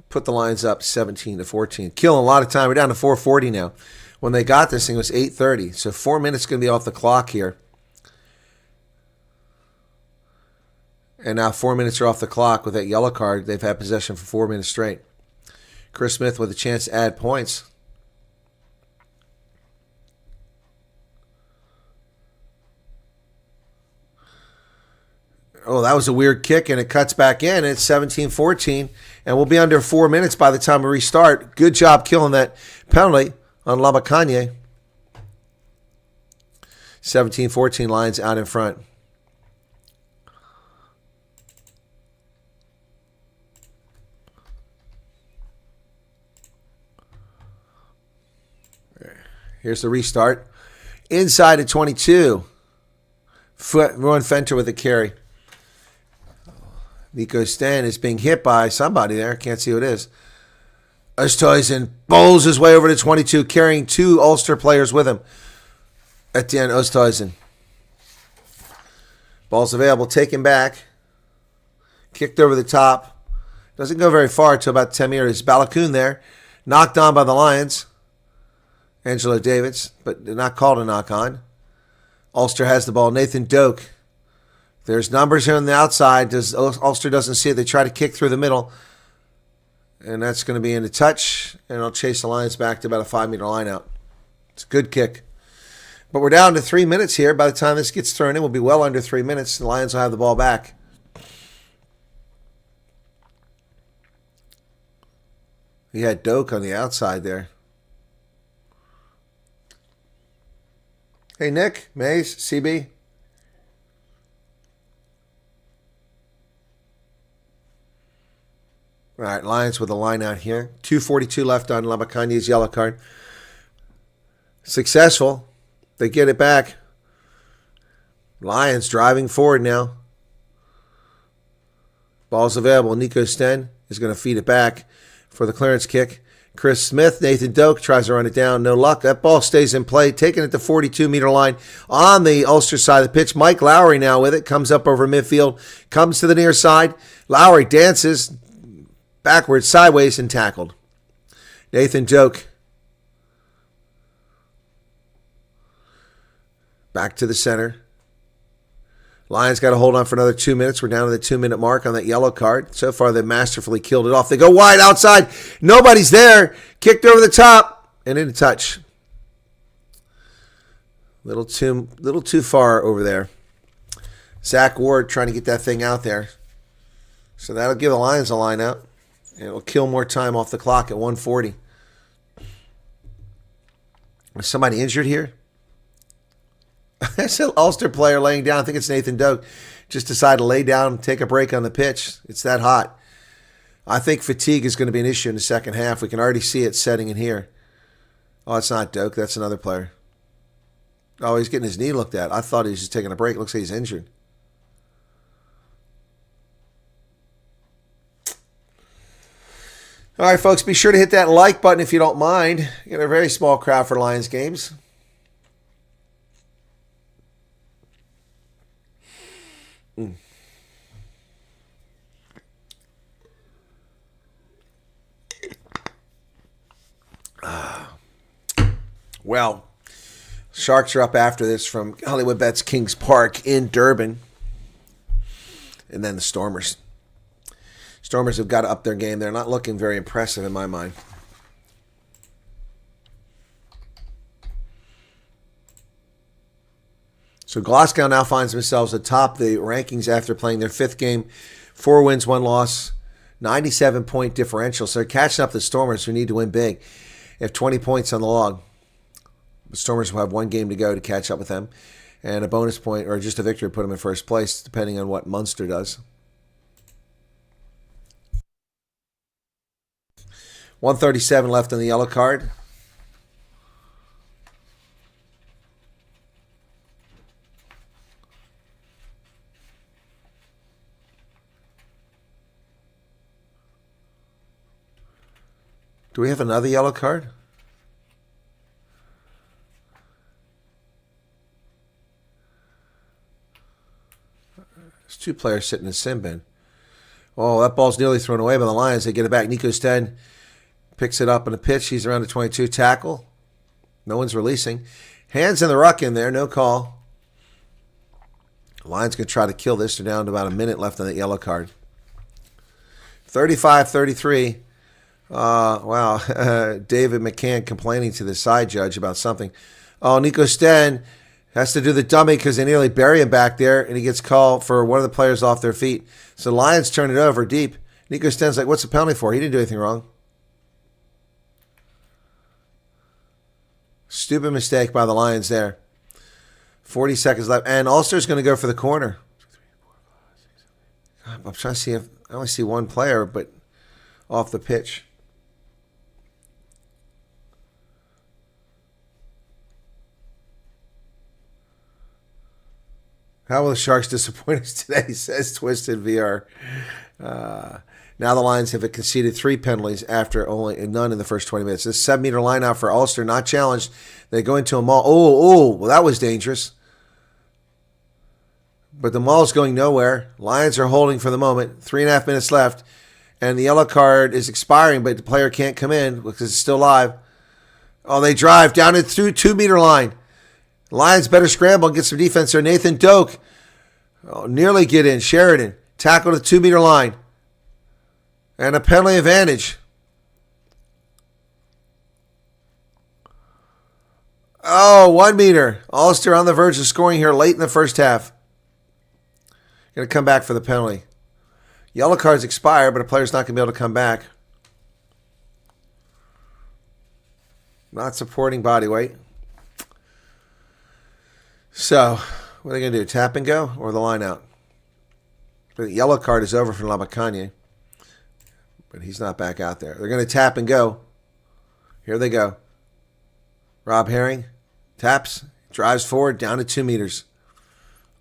put the Lions up 17-14. Killing a lot of time. We're down to 4:40 now. When they got this thing, it was 8:30. So 4 minutes going to be off the clock here. And now 4 minutes are off the clock with that yellow card. They've had possession for 4 minutes straight. Chris Smith with a chance to add points. Oh, that was a weird kick, and it cuts back in. It's 17-14, and we'll be under 4 minutes by the time we restart. Good job killing that penalty on Labakanye. 17-14, Lions out in front. Here's the restart. Inside at 22. Rowan Fenter with a carry. Nico Stan is being hit by somebody there. Can't see who it is. Oosthuizen bowls his way over to 22, carrying 2 Ulster players with him. Etienne Oosthuizen. Ball's available. Taken back. Kicked over the top. Doesn't go very far to about 10 meters. Balakoon there. Knocked on by the Lions. Angelo Davids, but not called a knock on. Ulster has the ball. Nathan Doak. There's numbers here on the outside. Ulster doesn't see it. They try to kick through the middle. And that's going to be in a touch. And it'll chase the Lions back to about a 5-meter line out. It's a good kick. But we're down to 3 minutes here. By the time this gets thrown in, we'll be well under 3 minutes. The Lions will have the ball back. He had Doak on the outside there. Hey, Nick, Mays, CB. All right, Lions with a line out here. 2:42 left on Labakanye's yellow card. Successful. They get it back. Lions driving forward now. Ball's available. Nico Sten is going to feed it back for the clearance kick. Chris Smith, Nathan Doak tries to run it down. No luck. That ball stays in play. Taking it to 42-meter line on the Ulster side of the pitch. Mike Lowry now with it. Comes up over midfield. Comes to the near side. Lowry dances backwards, sideways, and tackled. Nathan Doak. Back to the center. Lions got to hold on for another 2 minutes. We're down to the 2-minute mark on that yellow card. So far, they've masterfully killed it off. They go wide outside. Nobody's there. Kicked over the top and in a touch. Little too far over there. Zach Ward trying to get that thing out there. So that'll give the Lions a line out. And it'll kill more time off the clock at 1:40. Is somebody injured here? That's an Ulster player laying down. I think it's Nathan Doak. Just decided to lay down and take a break on the pitch. It's that hot. I think fatigue is going to be an issue in the second half. We can already see it setting in here. Oh, it's not Doak. That's another player. Oh, he's getting his knee looked at. I thought he was just taking a break. Looks like he's injured. All right, folks, be sure to hit that like button if you don't mind. You got a very small crowd for Lions games. Well, Sharks are up after this from Hollywood Bets Kings Park in Durban. And then the Stormers. Stormers have got to up their game. They're not looking very impressive in my mind. So Glasgow now finds themselves atop the rankings after playing their 5th game. 4 wins, 1 loss, 97-point differential. So they're catching up the Stormers who need to win big. They have 20 points on the log. The Stormers will have 1 game to go to catch up with them. And a bonus point or just a victory put them in first place, depending on what Munster does. 1:37 left on the yellow card. Do we have another yellow card? 2 players sitting in sin bin. Oh, that ball's nearly thrown away by the Lions. They get it back. Nico Sten picks it up on the pitch. He's around the 22. Tackle. No one's releasing. Hands in the ruck in there. No call. Lions going to try to kill this. They're down to about a minute left on that yellow card. 35-33. Wow. David McCann complaining to the side judge about something. Oh, Nico Sten has to do the dummy because they nearly bury him back there, and he gets called for one of the players off their feet. So Lions turn it over deep. Nico Sten's like, what's the penalty for? He didn't do anything wrong. Stupid mistake by the Lions there. 40 seconds left. And Ulster's going to go for the corner. I'm trying to see if I only see one player, but off the pitch. How will the Sharks disappoint us today, says Twisted VR. Now the Lions have conceded 3 penalties after only none in the first 20 minutes. This 7-meter line out for Ulster, not challenged. They go into a maul. Well, that was dangerous. But the maul's going nowhere. Lions are holding for the moment. 3.5 minutes left. And the yellow card is expiring, but the player can't come in because it's still live. Oh, they drive down it through 2-meter line. Lions better scramble and get some defense there. Nathan Doak nearly get in. Sheridan tackle the 2-meter line. And a penalty advantage. Oh, 1 meter. Ulster on the verge of scoring here late in the first half. Going to come back for the penalty. Yellow cards expire, but a player's not going to be able to come back. Not supporting body weight. So, what are they going to do? Tap and go or the line out? The yellow card is over for Labakanye, but he's not back out there. They're going to tap and go. Here they go. Rob Herring taps, drives forward, down to 2 meters.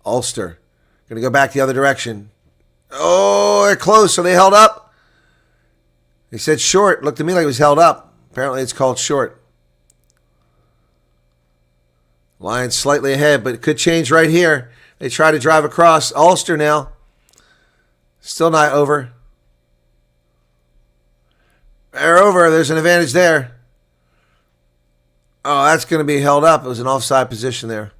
Ulster going to go back the other direction. Oh, they're close. So they held up. They said short. Looked to me like it was held up. Apparently it's called short. Lions slightly ahead, but it could change right here. They try to drive across. Ulster now. Still not over. They're over. There's an advantage there. Oh, that's going to be held up. It was an offside position there.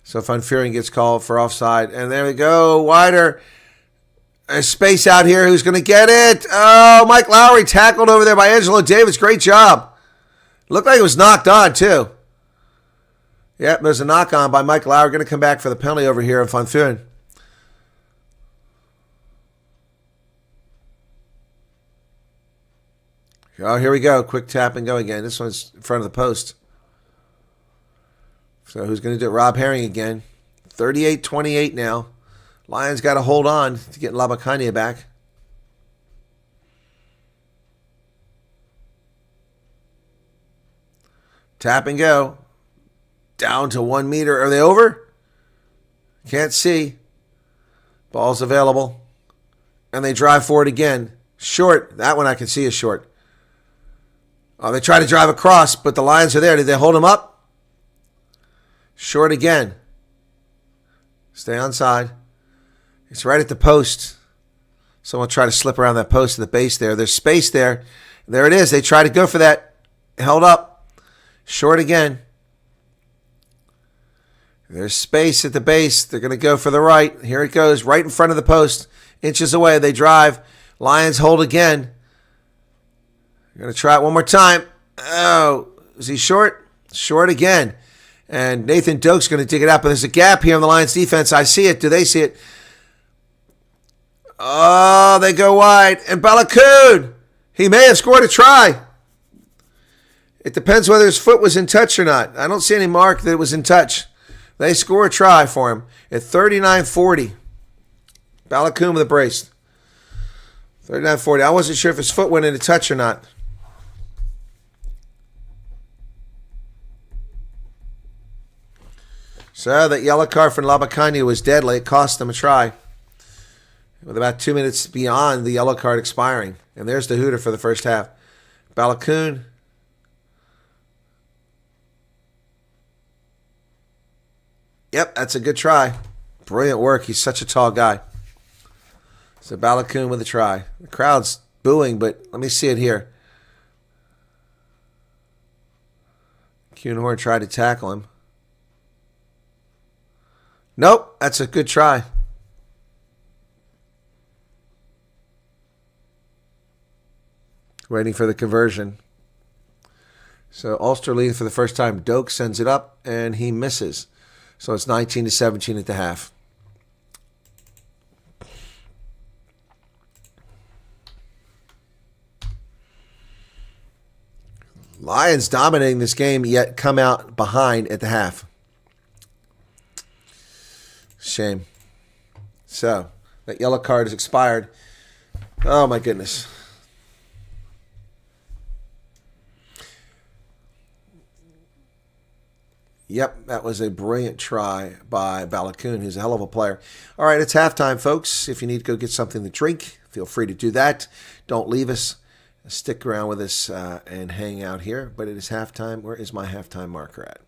So Van Vuuren gets called for offside. And there we go. Wider. There's space out here. Who's going to get it? Oh, Mike Lowry tackled over there by Angelo Davis. Great job. Looked like it was knocked on, too. Yep, there's a knock on by Mike Lowry. Going to come back for the penalty over here on Van Vuuren. Oh, here we go. Quick tap and go again. This one's in front of the post. So who's going to do it? Rob Herring again. 38-28 now. Lions got to hold on to get Labakanye back. Tap and go. Down to 1 meter. Are they over? Can't see. Ball's available. And they drive forward again. Short. That one I can see is short. Oh, they try to drive across, but the Lions are there. Did they hold him up? Short again. Stay on side. It's right at the post. Someone tried to slip around that post at the base there. There's space there. There it is. They try to go for that. Held up. Short again. There's space at the base. They're going to go for the right. Here it goes. Right in front of the post. Inches away. They drive. Lions hold again. They're going to try it one more time. Oh, is he short? Short again. And Nathan Doak's going to dig it out. But there's a gap here on the Lions defense. I see it. Do they see it? Oh, they go wide. And Balakoon, he may have scored a try. It depends whether his foot was in touch or not. I don't see any mark that it was in touch. They score a try for him at 39-40. Balakoon with a brace. 39-40. I wasn't sure if his foot went into touch or not. So that yellow card for Labakanye was deadly. It cost them a try. With about 2 minutes beyond the yellow card expiring. And there's the hooter for the first half. Balakoon. Yep, that's a good try. Brilliant work. He's such a tall guy. So Balakoon with a try. The crowd's booing, but let me see it here. Kuhnhorn tried to tackle him. Nope, that's a good try. Waiting for the conversion. So Ulster leading for the first time. Doak sends it up, and he misses. So it's 19-17 at the half. Lions dominating this game, yet come out behind at the half. Shame. So, that yellow card is expired. Oh, my goodness. Yep, that was a brilliant try by Balakoon, who's a hell of a player. All right, it's halftime, folks. If you need to go get something to drink, feel free to do that. Don't leave us. Stick around with us and hang out here. But it is halftime. Where is my halftime marker at?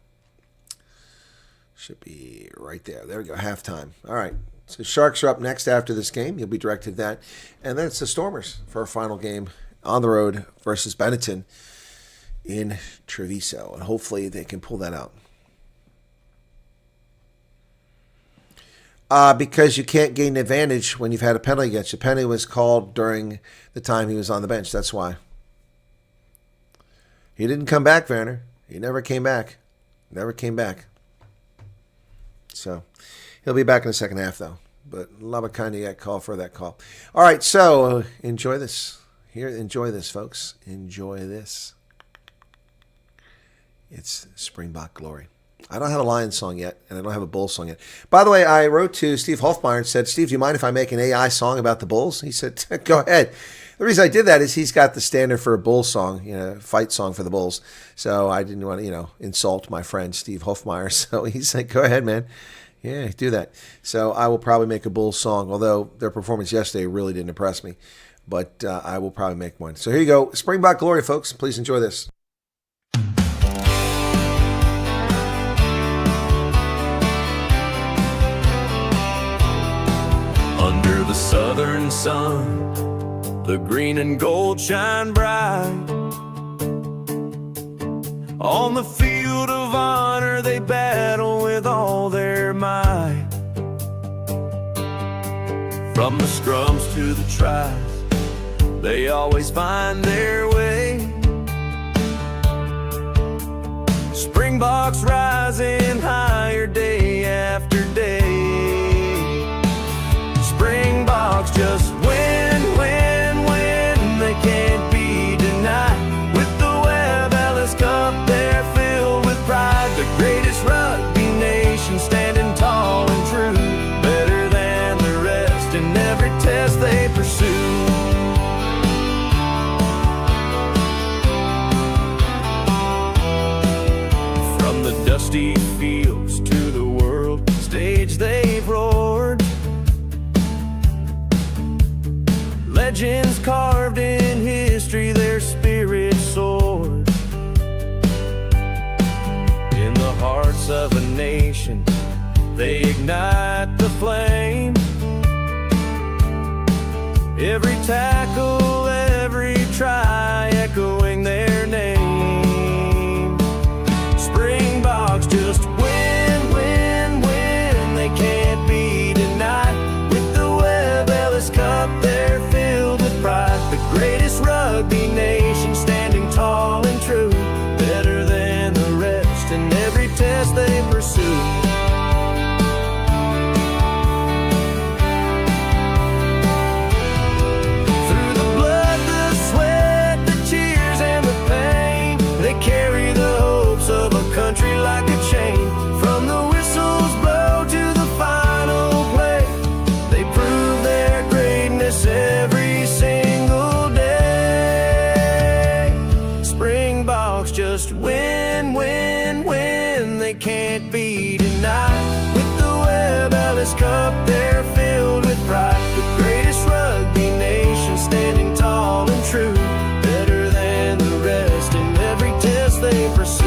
Should be right there. There we go, halftime. All right, so Sharks are up next after this game. You'll be directed to that. And then it's the Stormers for our final game on the road versus Benetton in Treviso. And hopefully they can pull that out. Because you can't gain advantage when you've had a penalty against you. Penalty was called during the time he was on the bench. That's why. He didn't come back, Werner. He never came back. Never came back. So he'll be back in the second half, though. But Labakani got called for that call. All right, so enjoy this. Here, enjoy this, folks. Enjoy this. It's Springbok Glory. I don't have a Lions song yet, and I don't have a Bulls song yet. By the way, I wrote to Steve Hofmeyer and said, Steve, do you mind if I make an AI song about the Bulls? He said, go ahead. The reason I did that is he's got the standard for a Bulls song, fight song for the Bulls. So I didn't want to, insult my friend Steve Hofmeyer. So he said, go ahead, man. Yeah, do that. So I will probably make a Bulls song, although their performance yesterday really didn't impress me. But I will probably make one. So here you go. Springbok Glory, folks. Please enjoy this. Under the southern sun, the green and gold shine bright. On the field of honor, they battle with all their might. From the scrums to the tries, they always find their way. Springboks rising higher day after day. Springboks just win, win, win. They can't be denied. With the Webb Ellis Cup, they're filled with pride. The greatest rugby nation, standing tall and true. Better than the rest in every test they pursue. From the dusty fields to the world stage they've roared. Legends carved in history, their spirit soared. In the hearts of a nation, they ignite the flame. Every tackle, every try, echoing their name. Springboks just win, win, win. They can't be denied. With the Webb Ellis Cup, they're filled with pride. The greatest rugby nation, standing tall and true. Better than the rest in every test they pursue. Country like a chain, from the whistles blow to the final play. They prove their greatness every single day. Springboks just win, win, win. They can't be denied. With the Webb Ellis Cup, they're filled with pride. The greatest rugby nation, standing tall and true. Better than the rest in every test they pursue.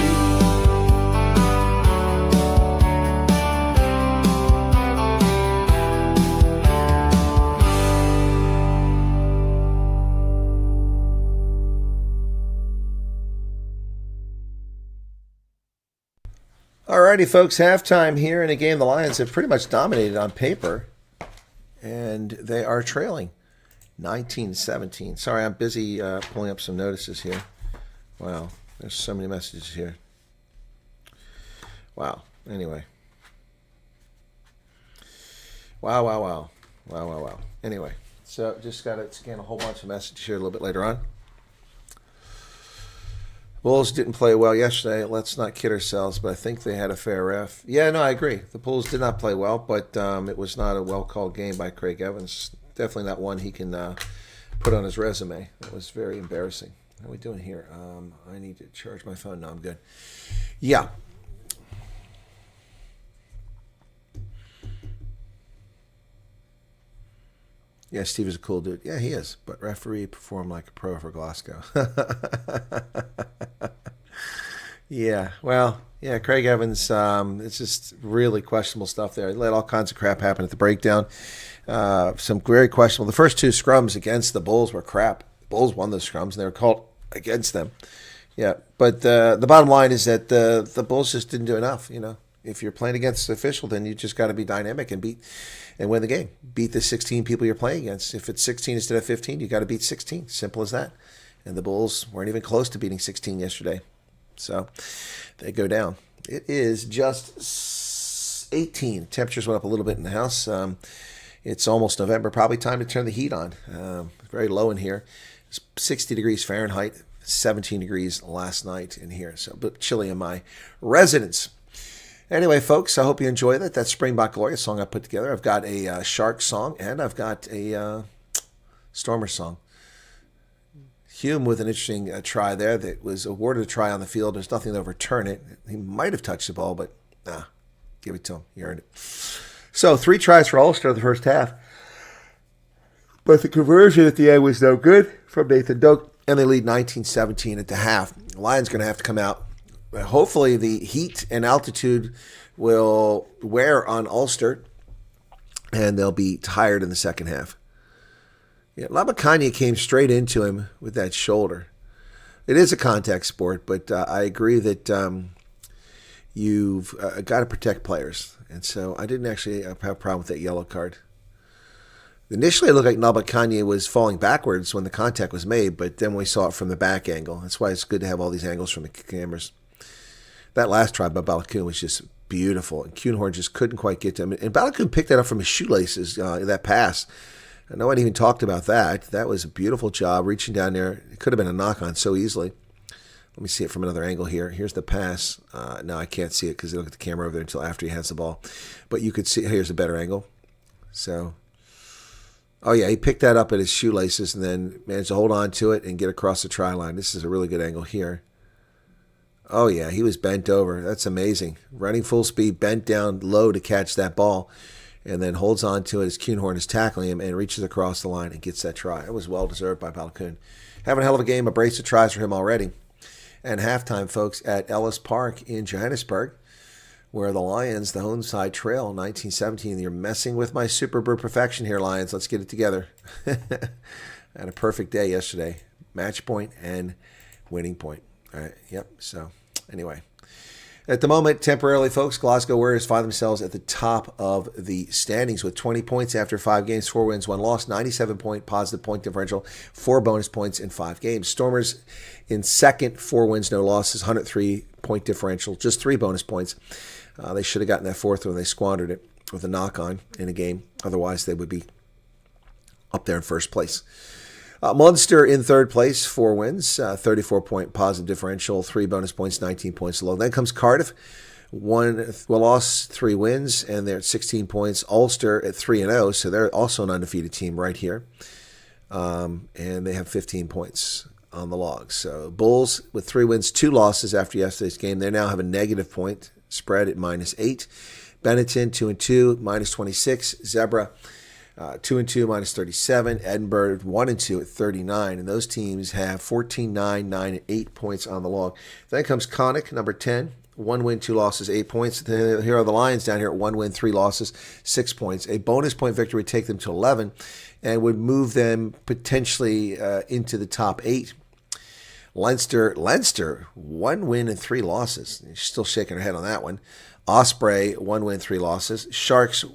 Alrighty, folks, halftime here in a game the Lions have pretty much dominated on paper, and they are trailing 19-17. Sorry, I'm busy pulling up some notices here. Wow, there's so many messages here. Wow, anyway. Wow. Anyway, so just got to scan a whole bunch of messages here a little bit later on. Bulls didn't play well yesterday. Let's not kid ourselves, but I think they had a fair ref. Yeah, no, I agree. The Bulls did not play well, but it was not a well-called game by Craig Evans. Definitely not one he can put on his resume. That was very embarrassing. How are we doing here? I need to charge my phone. No, I'm good. Yeah. Yeah, Steve is a cool dude. Yeah, he is. But referee performed like a pro for Glasgow. Yeah, well, yeah, Craig Evans, it's just really questionable stuff there. He let all kinds of crap happen at the breakdown. Some very questionable. The first two scrums against the Bulls were crap. The Bulls won those scrums, and they were called against them. Yeah, but the bottom line is that the Bulls just didn't do enough, you know. If you're playing against the official, then you just got to be dynamic and win the game. Beat the 16 people you're playing against. If it's 16 instead of 15, you got to beat 16. Simple as that. And the Bulls weren't even close to beating 16 yesterday. So they go down. It is just 18. Temperatures went up a little bit in the house. It's almost November. Probably time to turn the heat on. Very low in here. It's 60 degrees Fahrenheit, 17 degrees last night in here. So a bit chilly in my residence. Anyway, folks, I hope you enjoy that. That's Springbok Gloria song I put together. I've got a Shark song, and I've got a Stormer song. Hume with an interesting try there that was awarded a try on the field. There's nothing to overturn it. He might have touched the ball, but give it to him. He earned it. So 3 tries for Ulster in the first half. But the conversion at the end was no good from Nathan Doak, and they lead 19-17 at the half. The Lions going to have to come out. Hopefully the heat and altitude will wear on Ulster, and they'll be tired in the second half. Yeah, Labakanya came straight into him with that shoulder. It is a contact sport, but I agree that you've got to protect players. And so I didn't actually have a problem with that yellow card. Initially, it looked like Labakanya was falling backwards when the contact was made, but then we saw it from the back angle. That's why it's good to have all these angles from the cameras. That last try by Balakoon was just beautiful, and Kuhnhorn just couldn't quite get to him. And Balakoon picked that up from his shoelaces, that pass. No one even talked about that. That was a beautiful job, reaching down there. It could have been a knock-on so easily. Let me see it from another angle here. Here's the pass. No, I can't see it because they look at the camera over there until after he has the ball. But you could see, here's a better angle. So, oh yeah, he picked that up at his shoelaces and then managed to hold on to it and get across the try line. This is a really good angle here. Oh, yeah, he was bent over. That's amazing. Running full speed, bent down low to catch that ball, and then holds on to it as Kuhnhorn is tackling him and reaches across the line and gets that try. It was well-deserved by Balakoon. Having a hell of a game, a brace of tries for him already. And halftime, folks, at Ellis Park in Johannesburg, where the Lions, the home side, trail 19-17. You're messing with my Super Brew perfection here, Lions. Let's get it together. I had a perfect day yesterday. Match point and winning point. All right, yep, so anyway. At the moment, temporarily, folks, Glasgow Warriors find themselves at the top of the standings with 20 points after 5 games, 4 wins, 1 loss, 97-point positive point differential, 4 bonus points in 5 games. Stormers in second, 4 wins, no losses, 103-point differential, just 3 bonus points. They should have gotten that 4th one. They squandered it with a knock-on in a game. Otherwise, they would be up there in first place. Munster in third place, 4 wins, 34-point positive differential, 3 bonus points, 19 points low. Then comes Cardiff, 1 loss, 3 wins, and they're at 16 points. Ulster at 3-0, so they're also an undefeated team right here. And they have 15 points on the log. So Bulls with 3 wins, 2 losses after yesterday's game. They now have a negative point spread at -8. Benetton 2-2, -26. Zebra 2-2, -37. Edinburgh 1-2 at 39. And those teams have 14, 9, 9, and 8 points on the log. Then comes Connacht, number 10. 1 win, 2 losses, 8 points. Here are the Lions down here at 1 win, 3 losses, 6 points. A bonus point victory would take them to 11 and would move them potentially into the top 8. Leinster, 1 win and 3 losses. She's still shaking her head on that one. Osprey, 1 win, 3 losses. Sharks,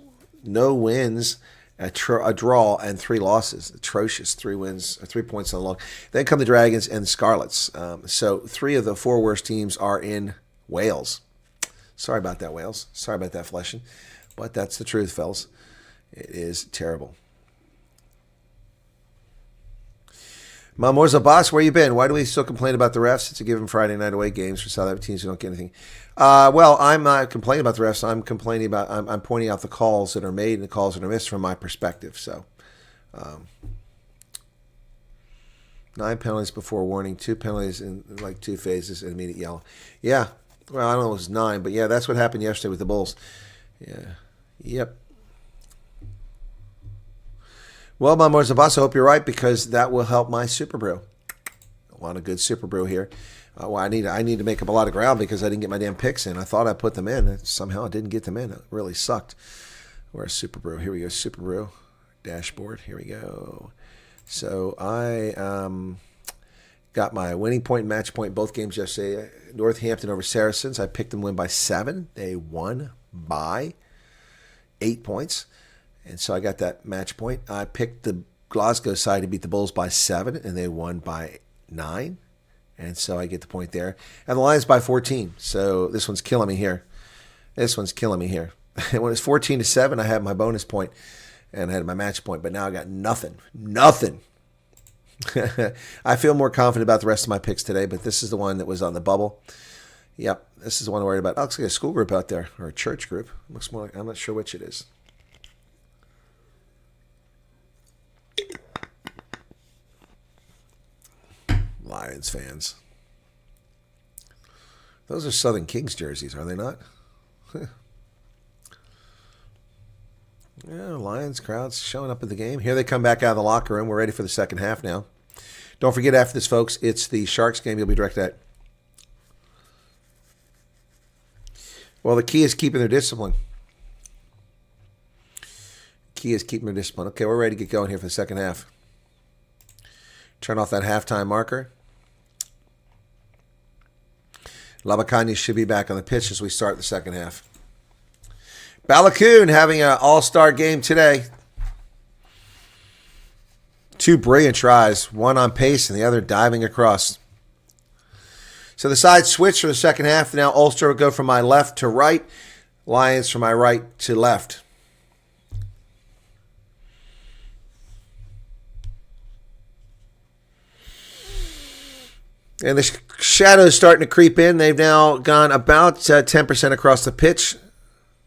no wins, a draw, and 3 losses. Atrocious. 3 wins, 3 points on the log. Then come the Dragons and the Scarlets. So 3 of the 4 worst teams are in Wales. Sorry about that, Wales. Sorry about that, Fleshin. But that's the truth, fellas. It is terrible. Mamorza Boss, where you been? Why do we still complain about the refs? It's a given Friday night away games for South African teams who don't get anything. Well, I'm not complaining about the refs. I'm complaining about. I'm pointing out the calls that are made and the calls that are missed from my perspective. So, 9 penalties before warning, 2 penalties in like 2 phases, and immediate yellow. Yeah. Well, I don't know if it was 9, but yeah, that's what happened yesterday with the Bulls. Yeah. Yep. Well, Mamorza Boss, I hope you're right because that will help my Super Brew. I want a good Super Brew here. Well, I need to make up a lot of ground because I didn't get my damn picks in. I thought I put them in. Somehow I didn't get them in. It really sucked. Where's Super Brew? Here we go. Super Brew dashboard. Here we go. So I got my winning point and match point both games yesterday. Northampton over Saracens. I picked them to win by 7. They won by 8 points. And so I got that match point. I picked the Glasgow side to beat the Bulls by 7, and they won by 9. And so I get the point there. And the Lions by 14. So this one's killing me here. And when it's 14-7, I had my bonus point and I had my match point. But now I got nothing. I feel more confident about the rest of my picks today, but this is the one that was on the bubble. Yep, this is the one I'm worried about. Oh, looks like a school group out there, or a church group. Looks more like, I'm not sure which it is. Lions fans. Those are Southern Kings jerseys, are they not? Yeah, Lions crowds showing up at the game. Here they come back out of the locker room. We're ready for the second half now. Don't forget after this, folks, it's the Sharks game you'll be directed at. Well, the key is keeping their discipline. Okay, we're ready to get going here for the second half. Turn off that halftime marker. Labakani should be back on the pitch as we start the second half. Balakoon having an all-star game today. 2 brilliant tries, one on pace and the other diving across. So the side switch for the second half. Now Ulster will go from my left to right. Lions from my right to left. And the shadows starting to creep in. They've now gone about 10% across the pitch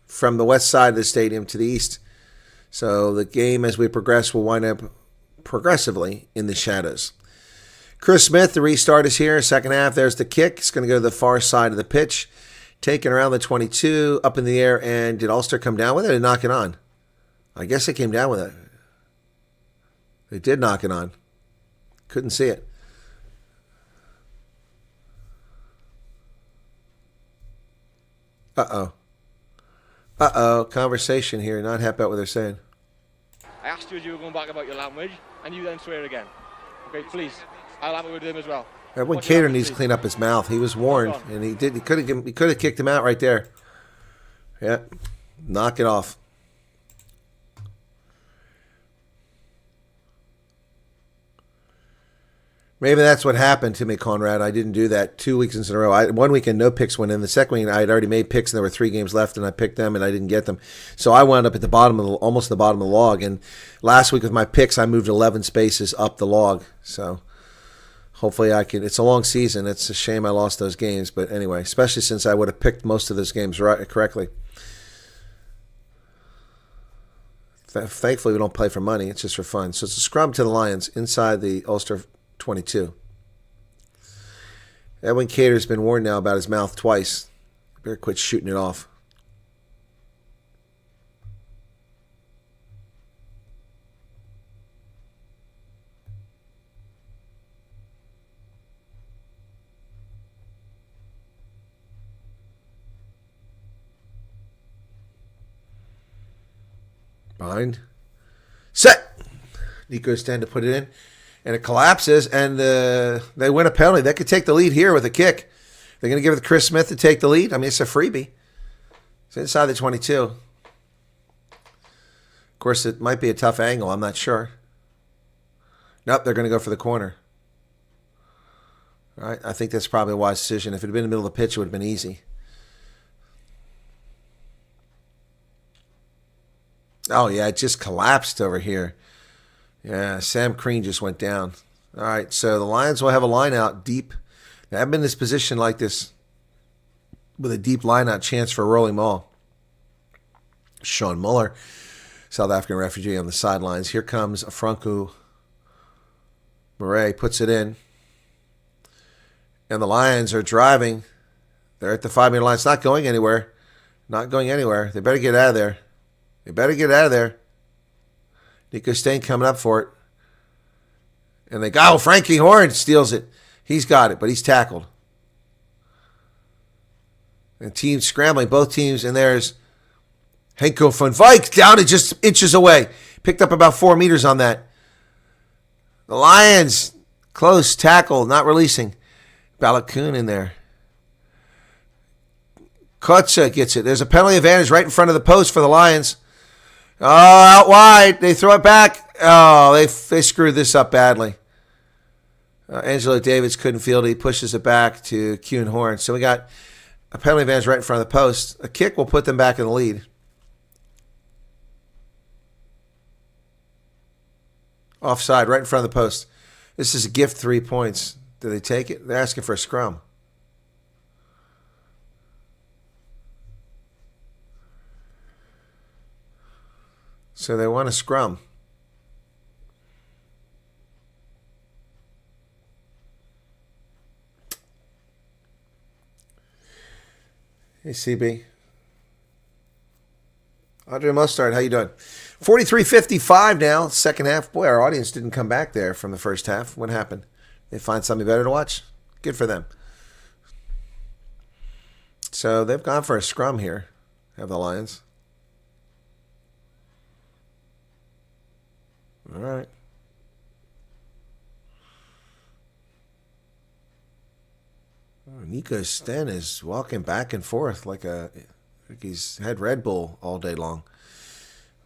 from the west side of the stadium to the east. So the game, as we progress, will wind up progressively in the shadows. Chris Smith, the restart is here. Second half, there's the kick. It's going to go to the far side of the pitch. Taken around the 22, up in the air. And did Ulster come down with it or knock it on? I guess they came down with it. They did knock it on. Couldn't see it. Conversation here. Not happy about what they're saying. I asked you as you were going back about your language, and you then swear again. Okay, please. I'll have it with him as well. Everyone Cater needs to clean up his mouth. He was warned, and he did. He could have kicked him out right there. Yeah, knock it off. Maybe that's what happened to me, Conrad. I didn't do that 2 weekends in a row. One weekend, no picks went in. The second weekend, I had already made picks, and there were 3 games left, and I picked them, and I didn't get them. So I wound up at the bottom of almost the bottom of the log. And last week with my picks, I moved 11 spaces up the log. So hopefully I can. It's a long season. It's a shame I lost those games, but anyway, especially since I would have picked most of those games correctly. Thankfully, we don't play for money. It's just for fun. So it's a scrum to the Lions inside the Ulster 22. Edwin Cater's been warned now about his mouth twice. Better quit shooting it off. Bind. Set. Nico's stand to put it in. And it collapses, and they win a penalty. They could take the lead here with a kick. They're going to give it to Chris Smith to take the lead. I mean, it's a freebie. It's inside the 22. Of course, it might be a tough angle. I'm not sure. Nope, they're going to go for the corner. All right, I think that's probably a wise decision. If it had been in the middle of the pitch, it would have been easy. Oh, yeah, it just collapsed over here. Yeah, Sam Crean just went down. All right, so the Lions will have a line out deep. They haven't been in this position like this with a deep line out chance for a rolling maul. Sean Muller, South African refugee on the sidelines. Here comes Franco Murray, puts it in. And the Lions are driving. They're at the 5-meter line. It's not going anywhere. Not going anywhere. They better get out of there. They better get out of there. Nico Stain coming up for it. And they go. Oh, Frankie Horn steals it. He's got it, but he's tackled. And teams scrambling. Both teams. And there's Henko van Wyk down and just inches away. Picked up about 4 meters on that. The Lions, close tackle, not releasing. Balakoon in there. Kotza gets it. There's a penalty advantage right in front of the post for the Lions. Oh, out wide. They throw it back. Oh, they screwed this up badly. Angelo Davids couldn't field it. He pushes it back to Kuhn Horn. So we got a penalty advantage right in front of the post. A kick will put them back in the lead. Offside, right in front of the post. This is a gift 3 points. Do they take it? They're asking for a scrum. So they want a scrum. Hey, CB. Andre Mustard, how you doing? 43-55 now, second half. Boy, our audience didn't come back there from the first half. What happened? They find something better to watch? Good for them. So they've gone for a scrum here, have the Lions. All right. Oh, Nico Sten is walking back and forth like he's had Red Bull all day long.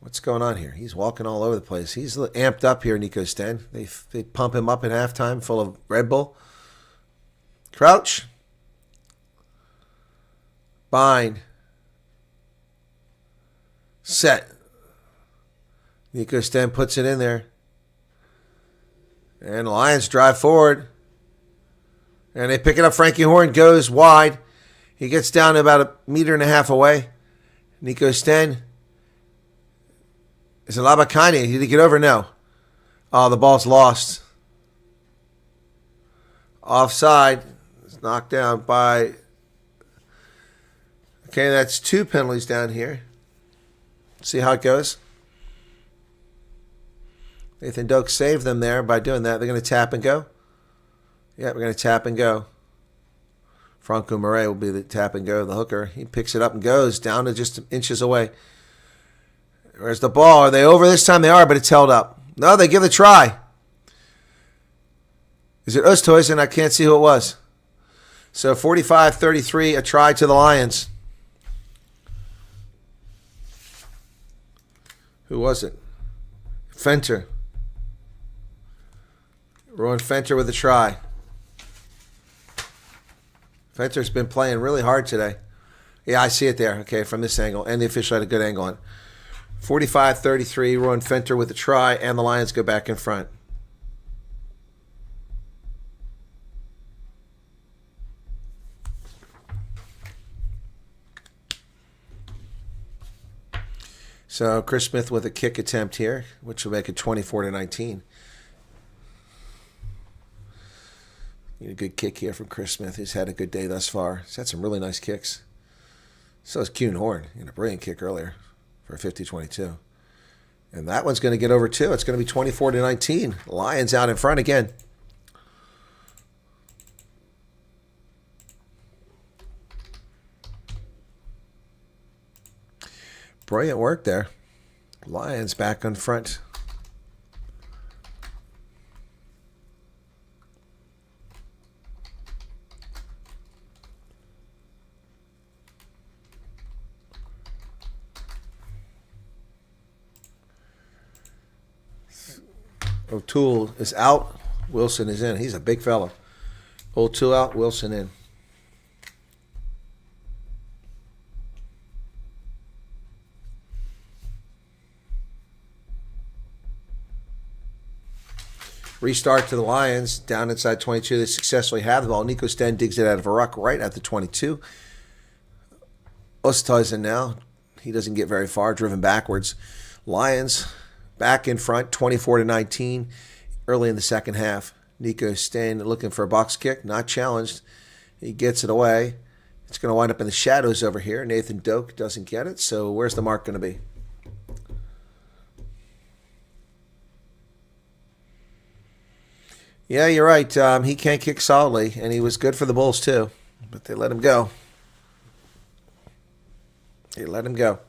What's going on here? He's walking all over the place. He's amped up here, Nico Sten. They pump him up at halftime full of Red Bull. Crouch. Bind. Set. Nico Sten puts it in there. And the Lions drive forward. And they pick it up. Frankie Horn goes wide. He gets down to about 1.5 meters away. Nico Sten. Is it Labakani? Did he get over? No. Oh, the ball's lost. Offside. It's knocked down by... Okay, that's 2 penalties down here. See how it goes. Nathan Doak saved them there by doing that. They're going to tap and go. Yeah, we're going to tap and go. Franco Murray will be the tap and go, the hooker. He picks it up and goes down to just inches away. Where's the ball? Are they over this time? They are, but it's held up. No, they give it a try. Is it Oosthuizen? I can't see who it was. So 45-33, a try to the Lions. Who was it? Fenter. Rowan Fenter with a try. Fenter's been playing really hard today. Yeah, I see it there. Okay, from this angle. And the official had a good angle on it. 45-33, Rowan Fenter with a try, and the Lions go back in front. So Chris Smith with a kick attempt here, which will make it 24-19. Need a good kick here from Chris Smith. He's had a good day thus far. He's had some really nice kicks. So is Kuhn Horn. He had a brilliant kick earlier for a 50-22. And that one's going to get over too. It's going to be 24-19. Lions out in front again. Brilliant work there. Lions back on front. O'Toole is out. Wilson is in. He's a big fella. O'Toole out. Wilson in. Restart to the Lions. Down inside 22. They successfully have the ball. Nico Sten digs it out of a ruck right at the 22. Oosthuizen now. He doesn't get very far. Driven backwards. Lions back in front. 24-19. Early in the second half. Nico Sten looking for a box kick. Not challenged. He gets it away. It's going to wind up in the shadows over here. Nathan Doak doesn't get it. So where's the mark going to be? Yeah, you're right. He can't kick solidly, and he was good for the Bulls too. But they let him go. They let him go.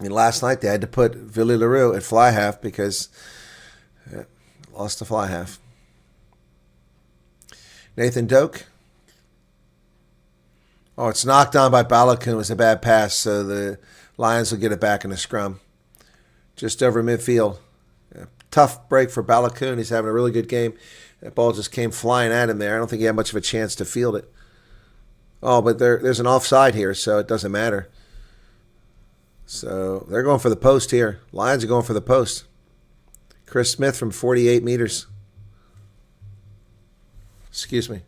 And last night they had to put Villy Leroux at fly half because lost the fly half. Nathan Doak. Oh, it's knocked on by Balogun. It was a bad pass, so the Lions will get it back in the scrum. Just over midfield. Tough break for Balogun. He's having a really good game. That ball just came flying at him there. I don't think he had much of a chance to field it. Oh, but there's an offside here, so it doesn't matter. So they're going for the post here. Lions are going for the post. Chris Smith from 48 meters. Excuse me.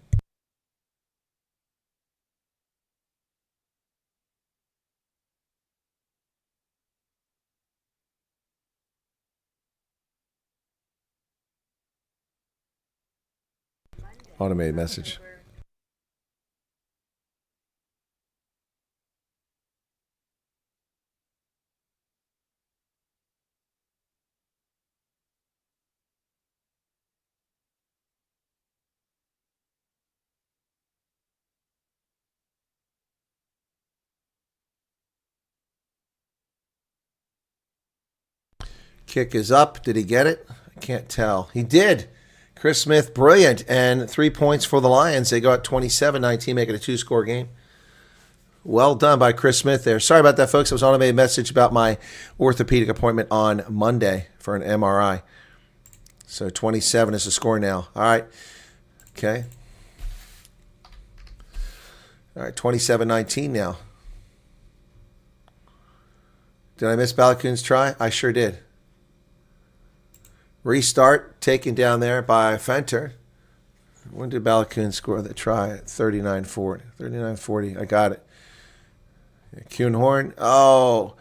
Automated message. Kick is up. Did he get it? I can't tell. He did. Chris Smith, brilliant. And 3 points for the Lions. They got 27-19, making a 2-score game. Well done by Chris Smith there. Sorry about that, folks. I was on a message about my orthopedic appointment on Monday for an MRI. So 27 is the score now. All right. Okay. All right, 27-19 now. Did I miss Balogun's try? I sure did. Restart, taken down there by Fenter. When did Balogun score the try? 39-40. 39-40. I got it. Kuhnhorn. Oh.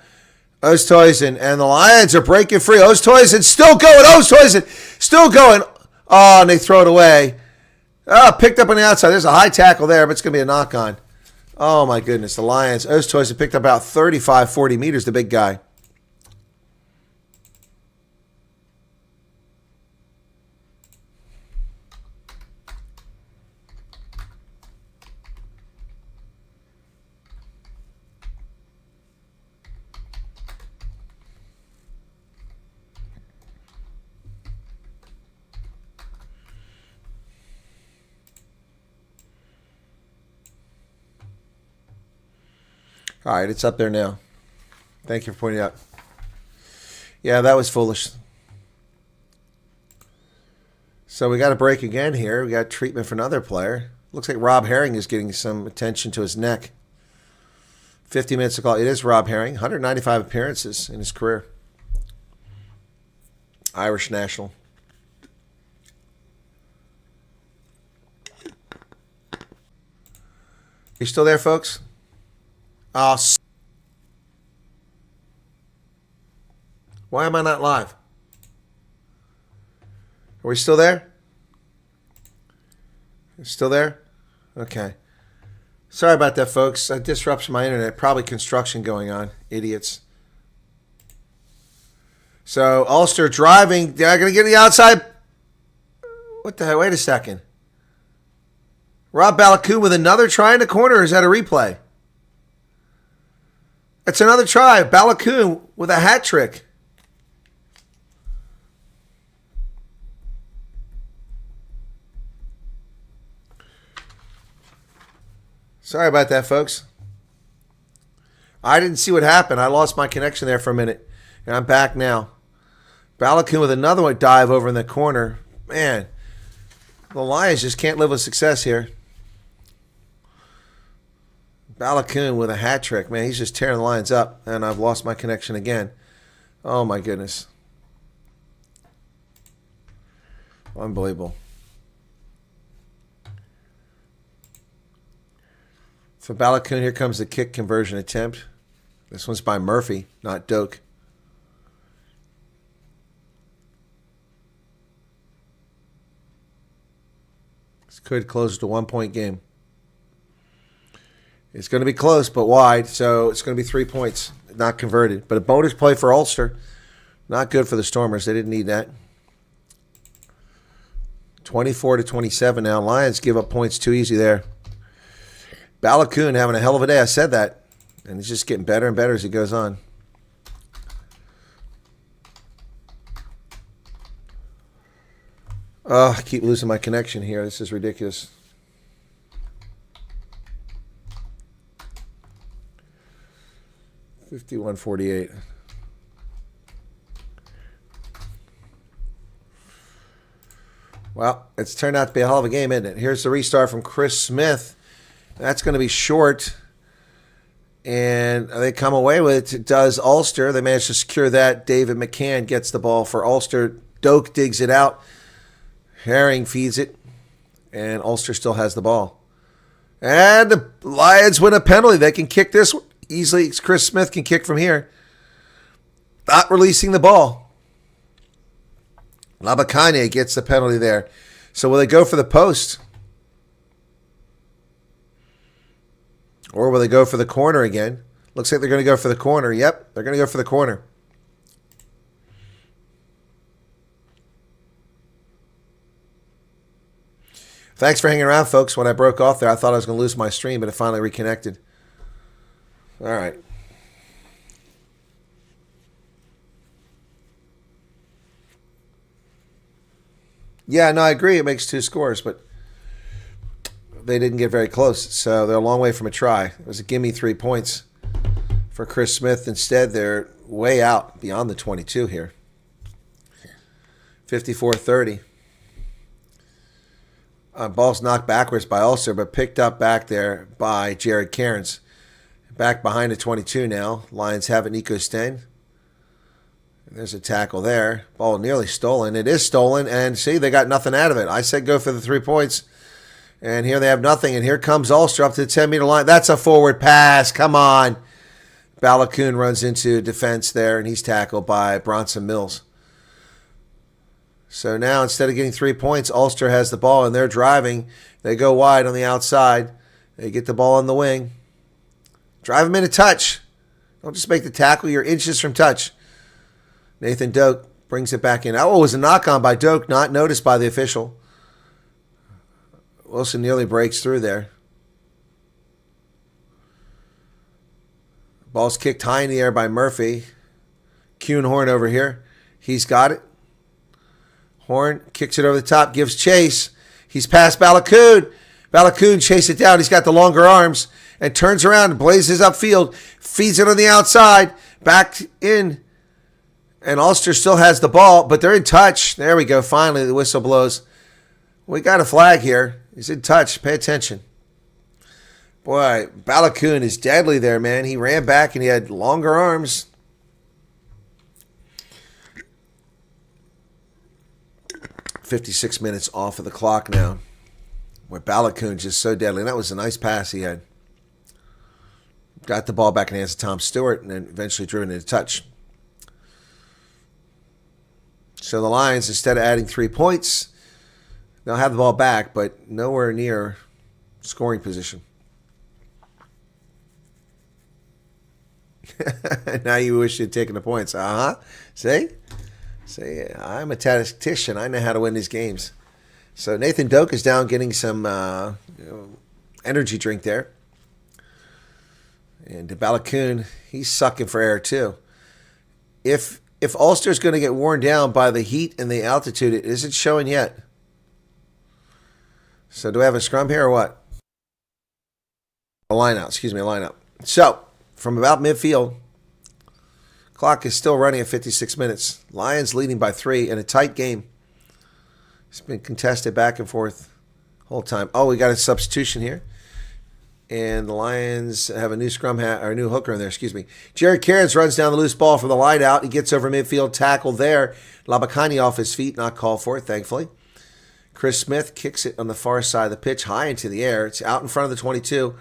Oosthuizen. And the Lions are breaking free. Oosthuizen still going. Oosthuizen still going. Oh, and they throw it away. Oh, picked up on the outside. There's a high tackle there, but it's going to be a knock-on. Oh, my goodness. The Lions. Oosthuizen picked up about 35, 40 meters, the big guy. All right, it's up there now. Thank you for pointing out. Yeah, that was foolish. So we got a break again here. We got treatment for another player. Looks like Rob Herring is getting some attention to his neck. 50 minutes to call. It is Rob Herring. 195 appearances in his career. Irish national. You still there, folks? Why am I not live? Are we still there? Still there? Okay. Sorry about that, folks. That disrupts my internet. Probably construction going on. Idiots. So, Ulster driving. They're going to get the outside. What the hell? Wait a second. Rob Balogun with another try in the corner, or is that a replay? It's another try. Balogun with a hat trick. Sorry about that, folks. I didn't see what happened. I lost my connection there for a minute. And I'm back now. Balakoon with another one dive over in the corner. Man, the Lions just can't live with success here. Balakoon with a hat trick. Man, he's just tearing the Lions up. And I've lost my connection again. Oh, my goodness. Unbelievable. For Balakoon, here comes the kick conversion attempt. This one's by Murphy, not Doak. This could close to a 1-point game. It's going to be close, but wide, so it's going to be 3 points, not converted. But a bonus play for Ulster. Not good for the Stormers. They didn't need that. 24-27 now. Lions give up points too easy there. Balakoon having a hell of a day. I said that. And he's just getting better and better as he goes on. Oh, I keep losing my connection here. This is ridiculous. $51.48. Well, it's turned out to be a hell of a game, isn't it? Here's the restart from Chris Smith. That's going to be short. And they come away with it. Does Ulster. They managed to secure that. David McCann gets the ball for Ulster. Doak digs it out. Herring feeds it. And Ulster still has the ball. And the Lions win a penalty. They can kick this easily. Chris Smith can kick from here. Not releasing the ball. Labakane gets the penalty there. So will they go for the post? Or will they go for the corner again? Looks like they're going to go for the corner. Yep, they're going to go for the corner. Thanks for hanging around, folks. When I broke off there, I thought I was going to lose my stream, but it finally reconnected. All right. Yeah, no, I agree. It makes 2 scores, but they didn't get very close, so they're a long way from a try. It was a gimme 3 points for Chris Smith. Instead, they're way out beyond the 22 here. 54-30. Ball's knocked backwards by Ulster, but picked up back there by Jared Cairns. Back behind the 22 now. Lions have it, Nico Sten. There's a tackle there. Ball nearly stolen. It is stolen, and see, they got nothing out of it. I said go for the 3 points. And here they have nothing. And here comes Ulster up to the 10-meter line. That's a forward pass. Come on. Balakoon runs into defense there, and he's tackled by Bronson Mills. So now instead of getting 3 points, Ulster has the ball, and they're driving. They go wide on the outside. They get the ball on the wing. Drive them into touch. Don't just make the tackle. You're inches from touch. Nathan Doak brings it back in. Oh, it was a knock-on by Doak, not noticed by the official. Wilson nearly breaks through there. Ball's kicked high in the air by Murphy. Kuhn Horn over here. He's got it. Horn kicks it over the top, gives chase. He's past Balakoon. Balakoon chases it down. He's got the longer arms and turns around and blazes upfield. Feeds it on the outside. Back in. And Ulster still has the ball, but they're in touch. There we go. Finally, the whistle blows. We got a flag here. He's in touch. Pay attention. Boy, Balakoon is deadly there, man. He ran back and he had longer arms. .56 minutes off of the clock now. Where Balakoon just so deadly. And that was a nice pass he had. Got the ball back in the hands of Tom Stewart and then eventually drew it into touch. So the Lions, instead of adding 3 points, they'll have the ball back, but nowhere near scoring position. Now you wish you'd taken the points. See, I'm a tactician. I know how to win these games. So Nathan Doak is down getting some energy drink there. And Balakoon, he's sucking for air too. If Ulster's going to get worn down by the heat and the altitude, it isn't showing yet. So do we have a scrum here or what? A line out. So, from about midfield, Clock is still running at 56 minutes. Lions leading by 3 in a tight game. It's been contested back and forth the whole time. Oh, we got a substitution here. And the Lions have a new a new hooker in there, excuse me. Jared Cairns runs down the loose ball for the line out. He gets over midfield, tackle there. Labakani off his feet, not called for it, thankfully. Chris Smith kicks it on the far side of the pitch, high into the air. It's out in front of the 22.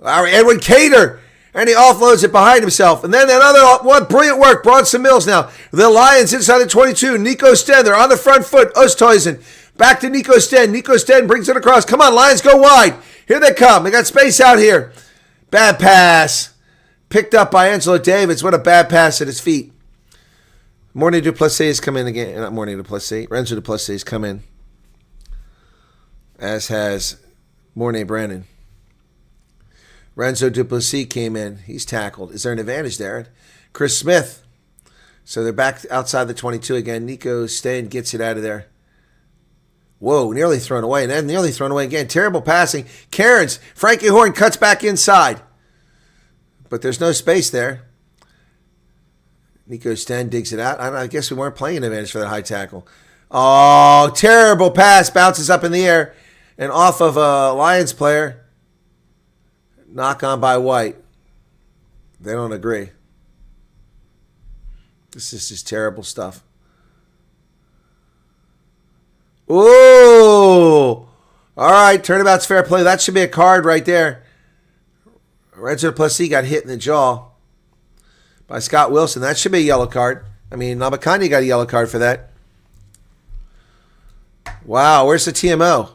Edwin Cater! And he offloads it behind himself. And then another one, brilliant work. Bronson Mills now. The Lions inside the 22. Nico Sten, they're on the front foot. Oosthuizen. Back to Nico Sten. Nico Sten brings it across. Come on, Lions, go wide. Here they come. They got space out here. Bad pass. Picked up by Angelo Davids. What a bad pass at his feet. Mornay Duplessis has come in again. Not Mornay Duplessis. Renzo Duplessis has come in. As has Mornay Brandon. Renzo Duplessis came in. He's tackled. Is there an advantage there? Chris Smith. So they're back outside the 22 again. Nico Stain gets it out of there. Whoa, nearly thrown away. And then nearly thrown away again. Terrible passing. Cairns. Frankie Horn cuts back inside. But there's no space there. Nico Stain digs it out. I guess we weren't playing an advantage for that high tackle. Oh, terrible pass. Bounces up in the air. And off of a Lions player. Knock on by White. They don't agree. This is just terrible stuff. Ooh! All right, turnabout's fair play. That should be a card right there. Renzo Duplessis got hit in the jaw by Scott Wilson. That should be a yellow card. I mean, Nabakani got a yellow card for that. Wow, where's the TMO?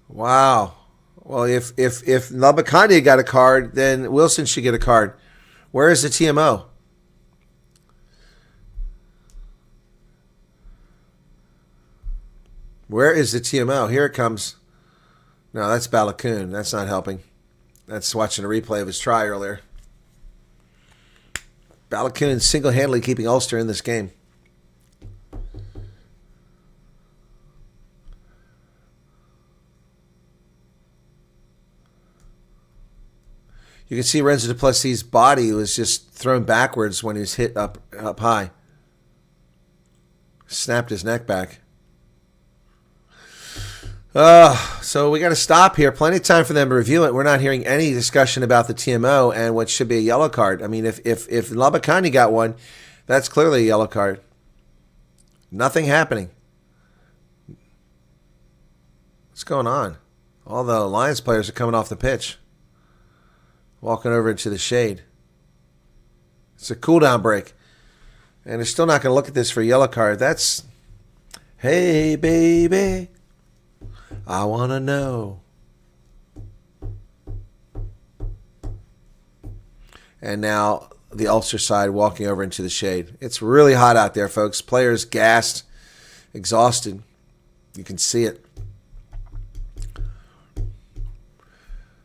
Wow. Well, if Nabakani got a card, then Wilson should get a card. Where is the TMO? Where is the TMO? Here it comes. No, that's Balakoon. That's not helping. That's watching a replay of his try earlier. Balakoon single-handedly keeping Ulster in this game. You can see Renzo Duplessis' body was just thrown backwards when he was hit up high. Snapped his neck back. So we got to stop here. Plenty of time for them to review it. We're not hearing any discussion about the TMO and what should be a yellow card. I mean, if Labakani got one, that's clearly a yellow card. Nothing happening. What's going on? All the Lions players are coming off the pitch. Walking over into the shade. It's a cool-down break. And they're still not going to look at this for a yellow card. That's, hey, baby, I want to know. And now the Ulster side walking over into the shade. It's really hot out there, folks. Players gassed, exhausted. You can see it.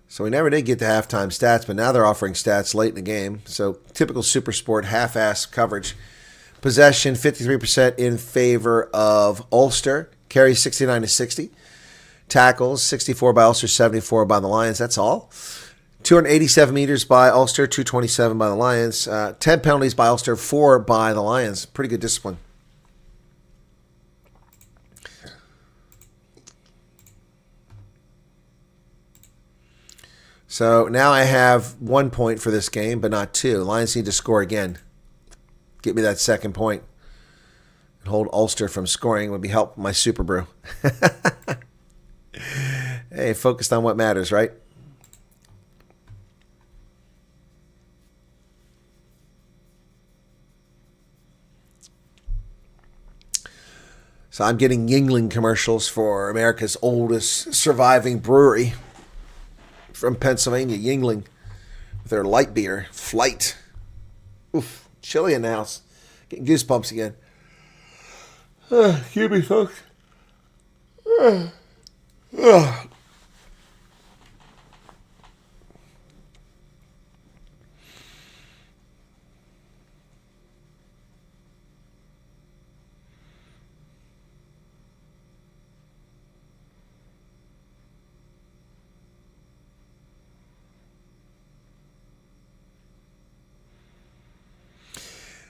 So we never did get the halftime stats, but now they're offering stats late in the game. So typical SuperSport half-ass coverage. Possession 53% in favor of Ulster. Carries 69-60. Tackles 64 by Ulster, 74 by the Lions. That's all. 287 meters by Ulster, 227 by the Lions. 10 penalties by Ulster, 4 by the Lions. Pretty good discipline. So now I have 1 point for this game, but not 2. Lions need to score again. Get me that second point. And hold Ulster from scoring would be help my Super Brew. Hey, focused on what matters, right? So I'm getting Yuengling commercials for America's oldest surviving brewery. From Pennsylvania, Yuengling, with their light beer, Flight. Oof, chilly in the house. Getting goosebumps again. Excuse me, folks.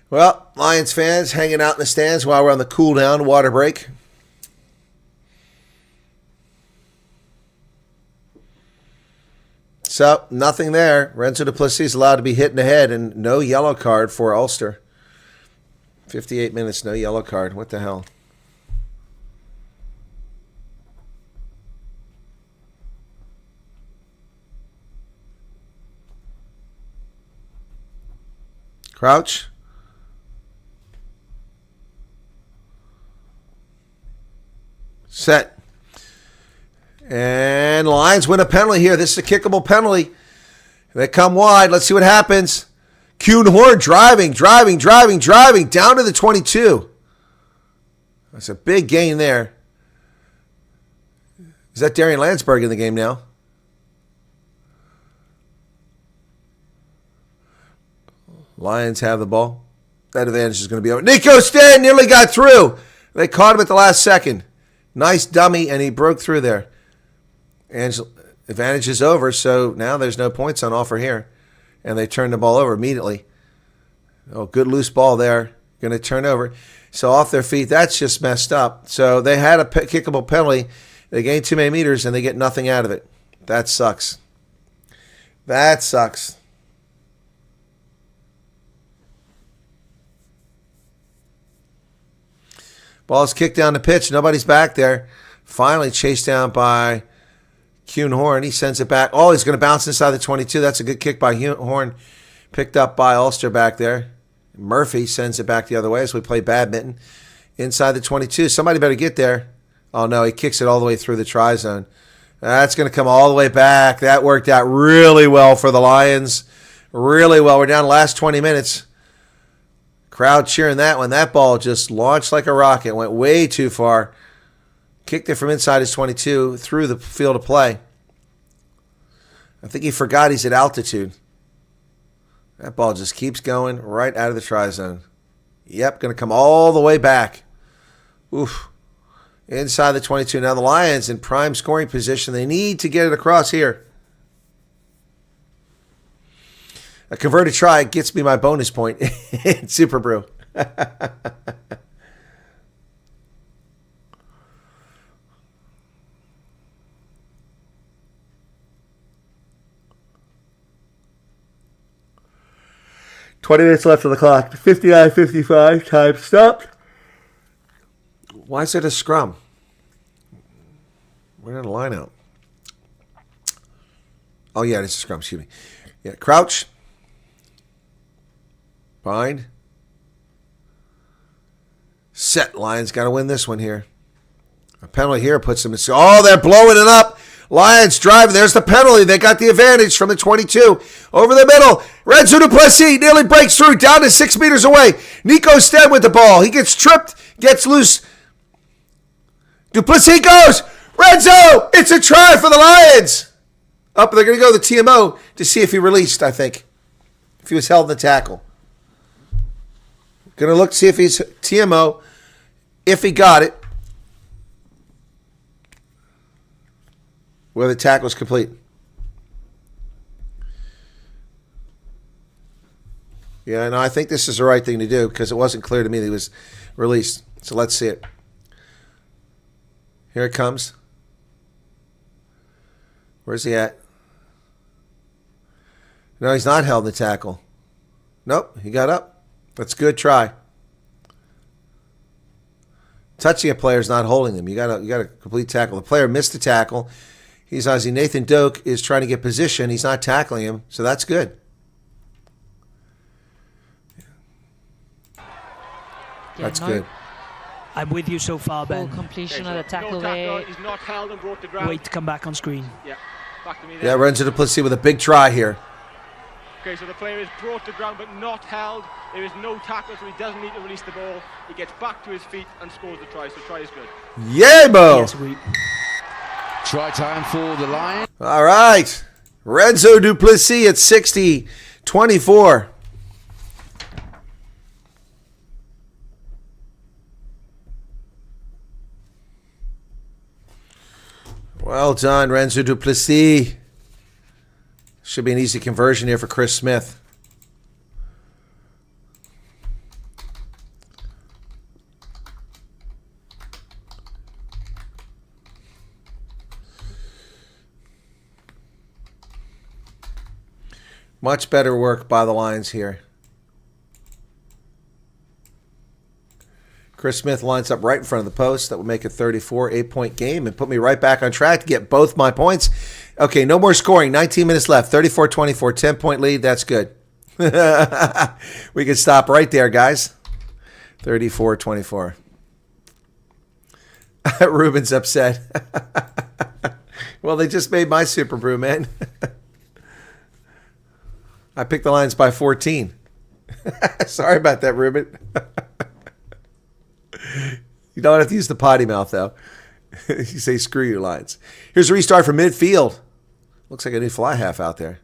Well, Lions fans hanging out in the stands while we're on the cool down water break. So, nothing there. Renzo du Plessis allowed to be hit in the head, and no yellow card for Ulster. 58 minutes, no yellow card. What the hell? Crouch. Set. And Lions win a penalty here. This is a kickable penalty. They come wide. Let's see what happens. Horn driving down to the 22. That's a big gain there. Is that Darian Landsberg in the game now? Lions have the ball. That advantage is going to be over. Nico Stan nearly got through. They caught him at the last second. Nice dummy, and he broke through there. Advantage is over, so now there's no points on offer here. And they turn the ball over immediately. Oh, good loose ball there. Going to turn over. So off their feet, that's just messed up. So they had a kickable penalty. They gained too many meters, and they get nothing out of it. That sucks. That sucks. Ball's kicked down the pitch. Nobody's back there. Finally chased down by Horn. He sends it back. Oh, he's going to bounce inside the 22. That's a good kick by Horn. Picked up by Ulster back there. Murphy sends it back the other way as we play badminton. Inside the 22. Somebody better get there. Oh, no, he kicks it all the way through the try zone. That's going to come all the way back. That worked out really well for the Lions. Really well. We're down the last 20 minutes. Crowd cheering that one. That ball just launched like a rocket. Went way too far. Kicked it from inside his 22 through the field of play. I think he forgot he's at altitude. That ball just keeps going right out of the try zone. Yep, going to come all the way back. Oof. Inside the 22. Now the Lions in prime scoring position. They need to get it across here. A converted try gets me my bonus point in Super Brew. 20 minutes left on the clock. 59-55. Time stopped. Why is it a scrum? We're in a line out. Oh, yeah, it's a scrum. Excuse me. Yeah, crouch. Bind. Set. Lions got to win this one here. A penalty here puts them in. Oh, they're blowing it up. Lions driving. There's the penalty. They got the advantage from the 22. Over the middle. Renzo du Plessis nearly breaks through. Down to 6 meters away. Nico Stead with the ball. He gets tripped. Gets loose. Du Plessis goes. Renzo! It's a try for the Lions. Up, they're going to go to the TMO to see if he released, I think. If he was held in the tackle. Going to look to see if he's TMO. If he got it. Where the tackle was complete. Yeah, no, I think this is the right thing to do because it wasn't clear to me that he was released. So let's see it. Here it comes. Where's he at? No, he's not held in the tackle. Nope, he got up. That's a good try. Touching a player is not holding them. You got a complete tackle. The player missed the tackle. He's obviously Nathan Doak is trying to get position. He's not tackling him, so that's good. That's good. I'm with you so far, Ben. Full completion of the tackle there. He's not held and brought to ground. Wait to come back on screen. Yeah, back to me there. Yeah, Renzo du Plessis with a big try here. Okay, so the player is brought to ground but not held. There is no tackle, so he doesn't need to release the ball. He gets back to his feet and scores the try, so try is good. Yay, Bo! Yes, Try time for the Lions. All right. Renzo du Plessis at 60-24. Well done, Renzo du Plessis. Should be an easy conversion here for Chris Smith. Much better work by the Lions here. Chris Smith lines up right in front of the post. That would make it 34, 8-point game and put me right back on track to get both my points. Okay, no more scoring. 19 minutes left. 34-24, 10-point lead. That's good. We can stop right there, guys. 34-24. Ruben's upset. Well, they just made my Super Brew, man. I picked the Lions by 14. Sorry about that, Ruben. You don't have to use the potty mouth, though. You say, screw you, Lions. Here's a restart from midfield. Looks like a new fly half out there.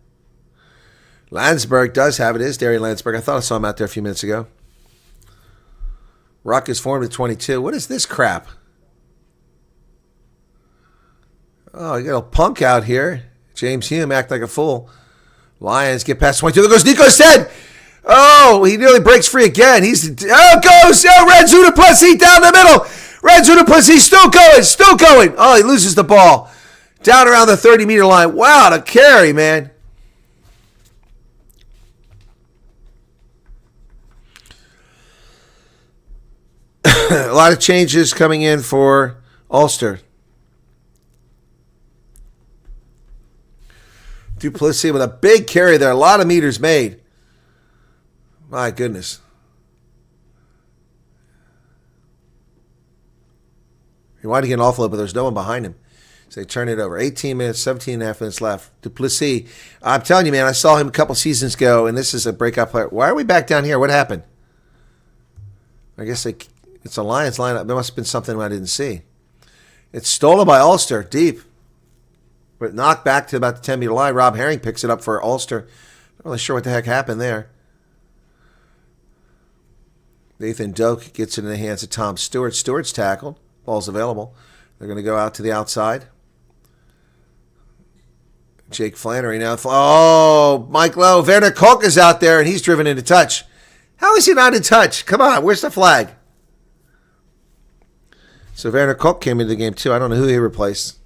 Landsberg does have it. It is Darian Landsberg. I thought I saw him out there a few minutes ago. Ruck is formed at 22. What is this crap? Oh, you got a punk out here. James Hume act like a fool. Lions get past 22. There goes Nico Stead. Oh, he nearly breaks free again. Renzo du Plessis down the middle. Renzo du Plessis still going. Oh, he loses the ball. Down around the 30-meter line. Wow, the carry, man. A lot of changes coming in for Ulster. du Plessis with a big carry there. A lot of meters made. My goodness. He wanted to get an offload, but there's no one behind him. So they turn it over. 18 minutes, 17 and a half minutes left. Du Plessis, I'm telling you, man, I saw him a couple seasons ago, and this is a breakout player. Why are we back down here? What happened? I guess it's a Lions lineup. There must have been something I didn't see. It's stolen by Ulster, deep. But knocked back to about the 10-meter line. Rob Herring picks it up for Ulster. Not really sure what the heck happened there. Nathan Doak gets it in the hands of Tom Stewart. Stewart's tackled. Ball's available. They're going to go out to the outside. Jake Flannery now. Oh, Mike Lowe. Werner Kolk is out there, and he's driven into touch. How is he not in touch? Come on, where's the flag? So Werner Kolk came into the game, too. I don't know who he replaced.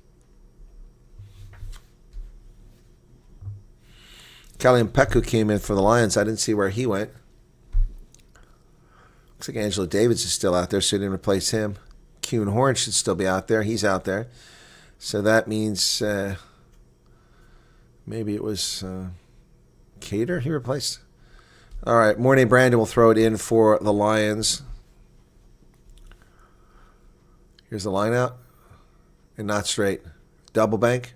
Callian Peku came in for the Lions. I didn't see where he went. Looks like Angelo Davids is still out there, so he didn't replace him. Kuhn Horn should still be out there. He's out there. So that means maybe it was Cater he replaced. All right, Mornay Brandon will throw it in for the Lions. Here's the line out. And not straight. Double bank.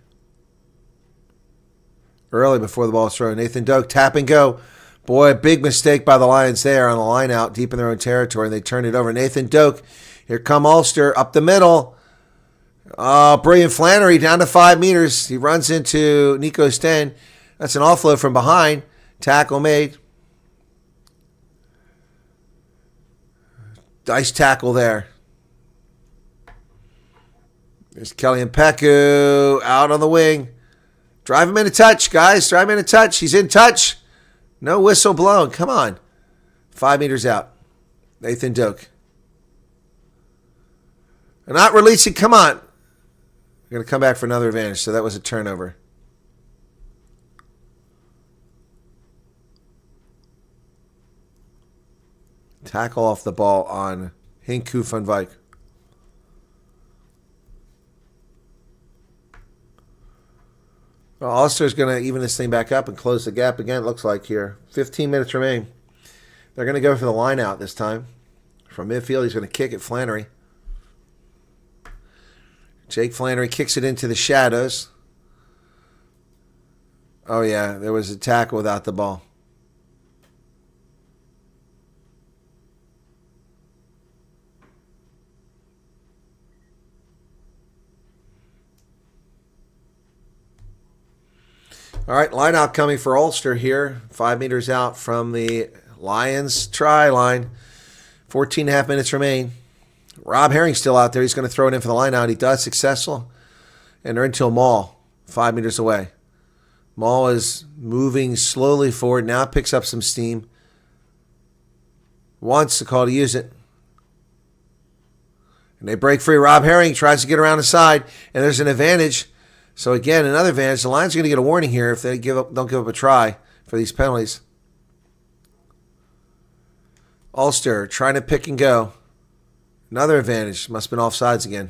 Early before the ball is thrown. Nathan Doak, tap and go. Boy, big mistake by the Lions there on the line out deep in their own territory. And they turn it over. Nathan Doak. Here come Ulster up the middle. Oh, brilliant Flannery down to 5 meters. He runs into Nico Sten. That's an offload from behind. Tackle made. Nice tackle there. There's Kelly and Peku out on the wing. Drive him into touch, guys. Drive him into touch. He's in touch. No whistle blown. Come on. 5 meters out. Nathan Doak. They're not releasing. Come on. We're going to come back for another advantage. So that was a turnover. Tackle off the ball on Hinku van Wyk. Well, Ulster's going to even this thing back up and close the gap again, it looks like here. 15 minutes remain. They're going to go for the line out this time. From midfield, he's going to kick at Flannery. Jake Flannery kicks it into the shadows. Oh, yeah, there was a tackle without the ball. All right, line out coming for Ulster here. 5 meters out from the Lions try line. 14 and a half minutes remain. Rob Herring's still out there. He's going to throw it in for the line out. He does, successful. And they're into a maul 5 meters away. Maul is moving slowly forward. Now picks up some steam. Wants the call to use it. And they break free. Rob Herring tries to get around the side. And there's an advantage. So again, another advantage. The Lions are going to get a warning here if they don't give up a try for these penalties. Ulster trying to pick and go. Another advantage. Must have been offsides again.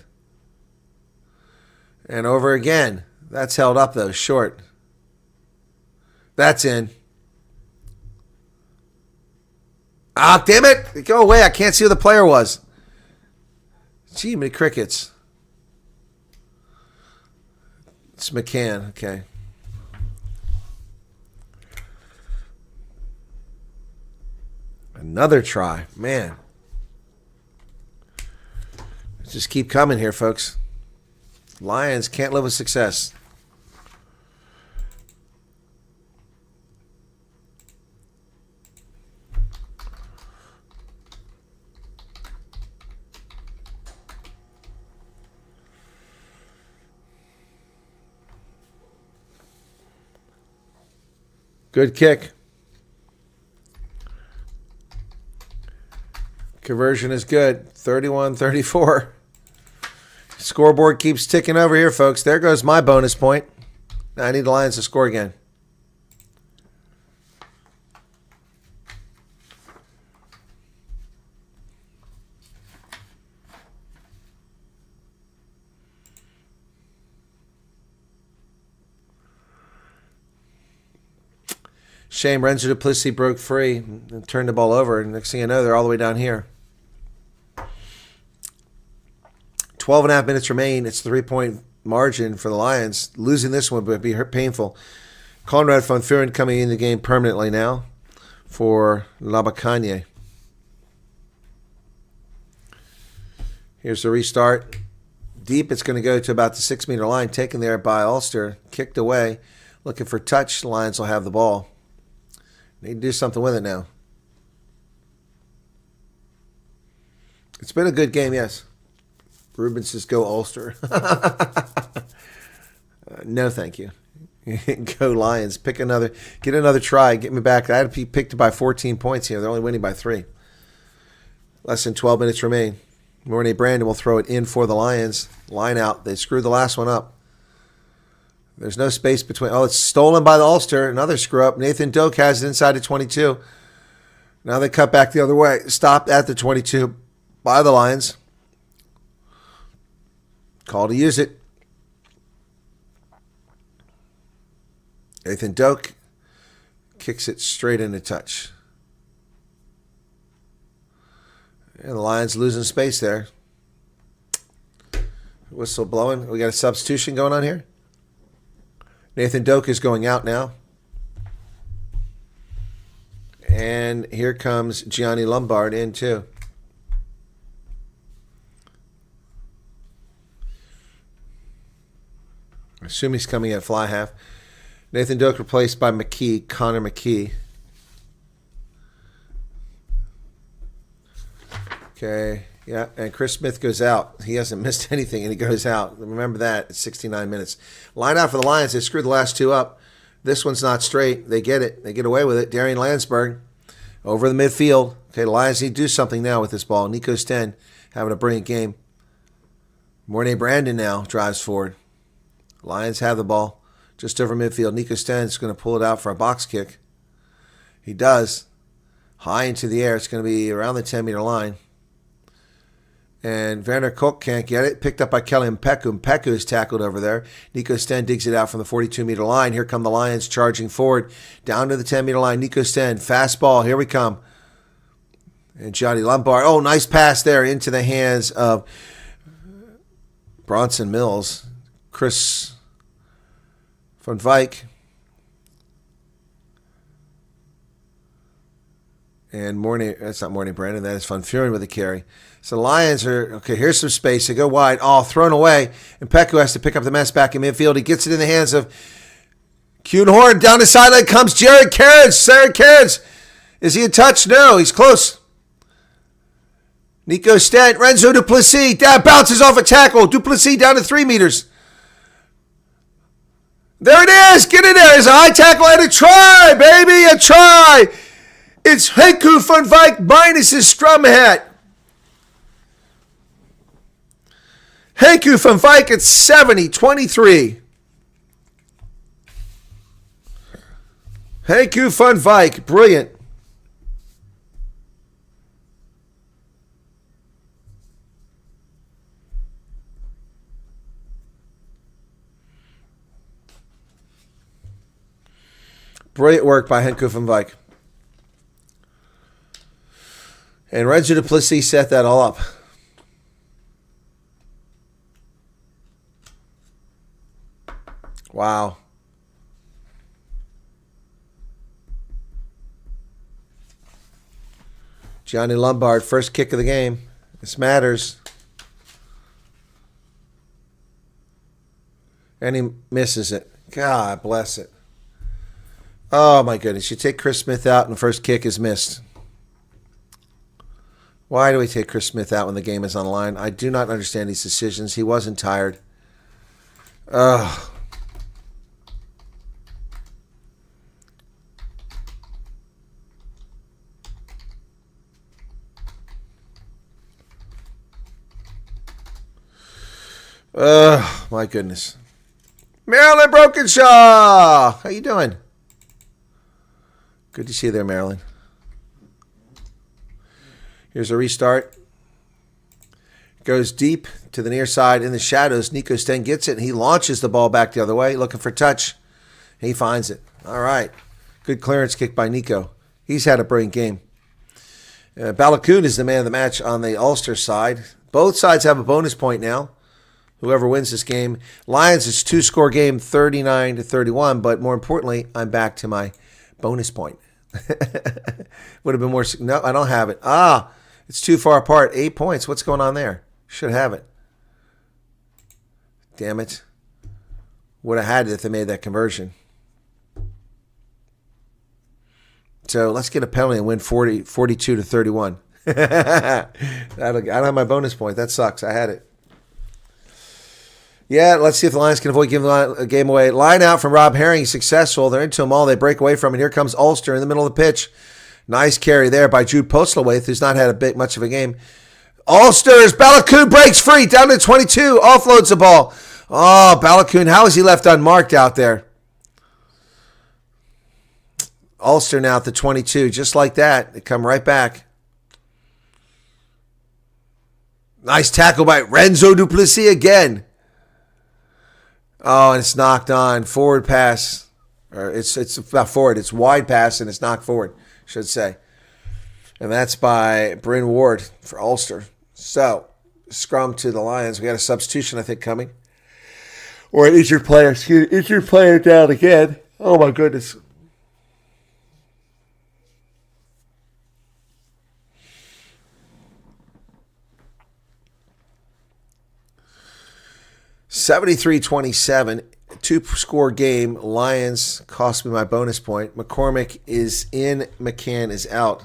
And over again. That's held up, though. Short. That's in. Ah, damn it. Go away. I can't see who the player was. Gee, many crickets. It's McCann. Okay. Another try. Man. Just keep coming here, folks. Lions can't live with success. Good kick. Conversion is good. 31-34. Scoreboard keeps ticking over here, folks. There goes my bonus point. Now I need the Lions to score again. Shame Renzo Duplessis broke free and turned the ball over. And next thing you know, they're all the way down here. 12 and a half minutes remain. It's a 3-point margin for the Lions. Losing this one would be painful. Conrad van Vuren coming in the game permanently now for Labakanye. Here's the restart. Deep, it's going to go to about the 6-meter line. Taken there by Ulster. Kicked away. Looking for touch. The Lions will have the ball. Need to do something with it now. It's been a good game, yes. Ruben says, go Ulster. No, thank you. Go Lions. Get another try. Get me back. I had to be picked by 14 points here. They're only winning by 3. Less than 12 minutes remain. Mornay Brandon will throw it in for the Lions. Line out. They screwed the last one up. There's no space between. Oh, it's stolen by the Ulster. Another screw up. Nathan Doak has it inside the 22. Now they cut back the other way. Stopped at the 22 by the Lions. Call to use it. Nathan Doak kicks it straight into touch. And the Lions losing space there. Whistle blowing. We got a substitution going on here. Nathan Doak is going out now. And here comes Gianni Lombard in too. I assume he's coming at fly half. Nathan Doak replaced by McKee, Connor McKee. Okay, yeah, and Chris Smith goes out. He hasn't missed anything, and he goes out. Remember that at 69 minutes. Line out for the Lions. They screwed the last two up. This one's not straight. They get it. They get away with it. Darian Landsberg over the midfield. Okay, the Lions need to do something now with this ball. Nico Sten having a brilliant game. Mornay Brandon now drives forward. Lions have the ball just over midfield. Nico Sten's going to pull it out for a box kick. He does. High into the air. It's going to be around the 10-meter line. And Werner Koch can't get it. Picked up by Kelly Mpeku. Mpeku is tackled over there. Nico Sten digs it out from the 42-meter line. Here come the Lions charging forward. Down to the 10-meter line. Nico Sten. Fast ball. Here we come. And Johnny Lombard. Oh, nice pass there into the hands of Bronson Mills. Chris van Wyk. And Mornay, that's not Mornay Brandon, that is Van Vuren with the carry. So the Lions are, okay, here's some space. They go wide. Oh, thrown away. And Peku has to pick up the mess back in midfield. He gets it in the hands of Kuhn Horn. Down the sideline comes Jared Carriage. Jared Carriage. Is he in touch? No, he's close. Nico Stent. Renzo Duplessis. That bounces off a tackle. Duplessis down to 3 meters. There it is. Get in there. It's a high tackle and a try, baby. A try. It's Henku van Wyk minus his scrum hat. Henku van Wyk at 70-23. Hanku van Wyk, brilliant. Brilliant work by Hanku van Wyk. And Renzo Duplessis set that all up. Wow. Gianni Lombard, first kick of the game. This matters. And he misses it. God bless it. Oh, my goodness. You take Chris Smith out and the first kick is missed. Why do we take Chris Smith out when the game is on the line? I do not understand these decisions. He wasn't tired. Ugh. My goodness. Marilyn Brokenshaw! How you doing? Good to see you there, Marilyn. Here's a restart. Goes deep to the near side in the shadows. Nico Sten gets it, and he launches the ball back the other way, looking for touch. He finds it. All right. Good clearance kick by Nico. He's had a brilliant game. Balakoon is the man of the match on the Ulster side. Both sides have a bonus point now. Whoever wins this game. Lions, it's 2-score game, 39-31. But more importantly, I'm back to my bonus point. Would have been more. No, I don't have it. It's too far apart. 8 points. What's going on there? Should have it. Damn it. Would have had it if they made that conversion. So let's get a penalty and win 42-31. I don't have my bonus point. That sucks. I had it. Yeah, let's see if the Lions can avoid giving a game away. Line out from Rob Herring, successful. They're into them all. They break away from it. Here comes Ulster in the middle of the pitch. Nice carry there by Jude Postlewaite, who's not had much of a game. Ulster's Balakoon breaks free down to 22. Offloads the ball. Oh, Balakoon, how is he left unmarked out there? Ulster now at the 22. Just like that, they come right back. Nice tackle by Renzo Duplessis again. Oh, and it's knocked on. Forward pass. Or it's not forward. It's wide pass, and it's knocked forward, I should say. And that's by Bryn Ward for Ulster. So, scrum to the Lions. We got a substitution, I think, coming. Or an injured player. Excuse me. Injured player down again. Oh, my goodness. $73-27, 2-score game. Lions cost me my bonus point. McCormick is in, McCann is out.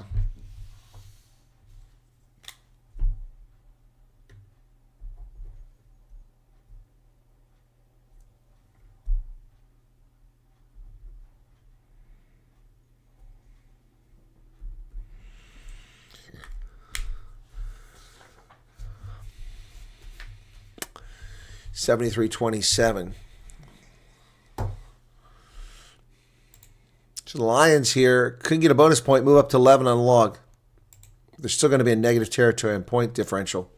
$73-27. So the Lions here couldn't get a bonus point, move up to 11 on the log. They're still going to be in negative territory in point differential.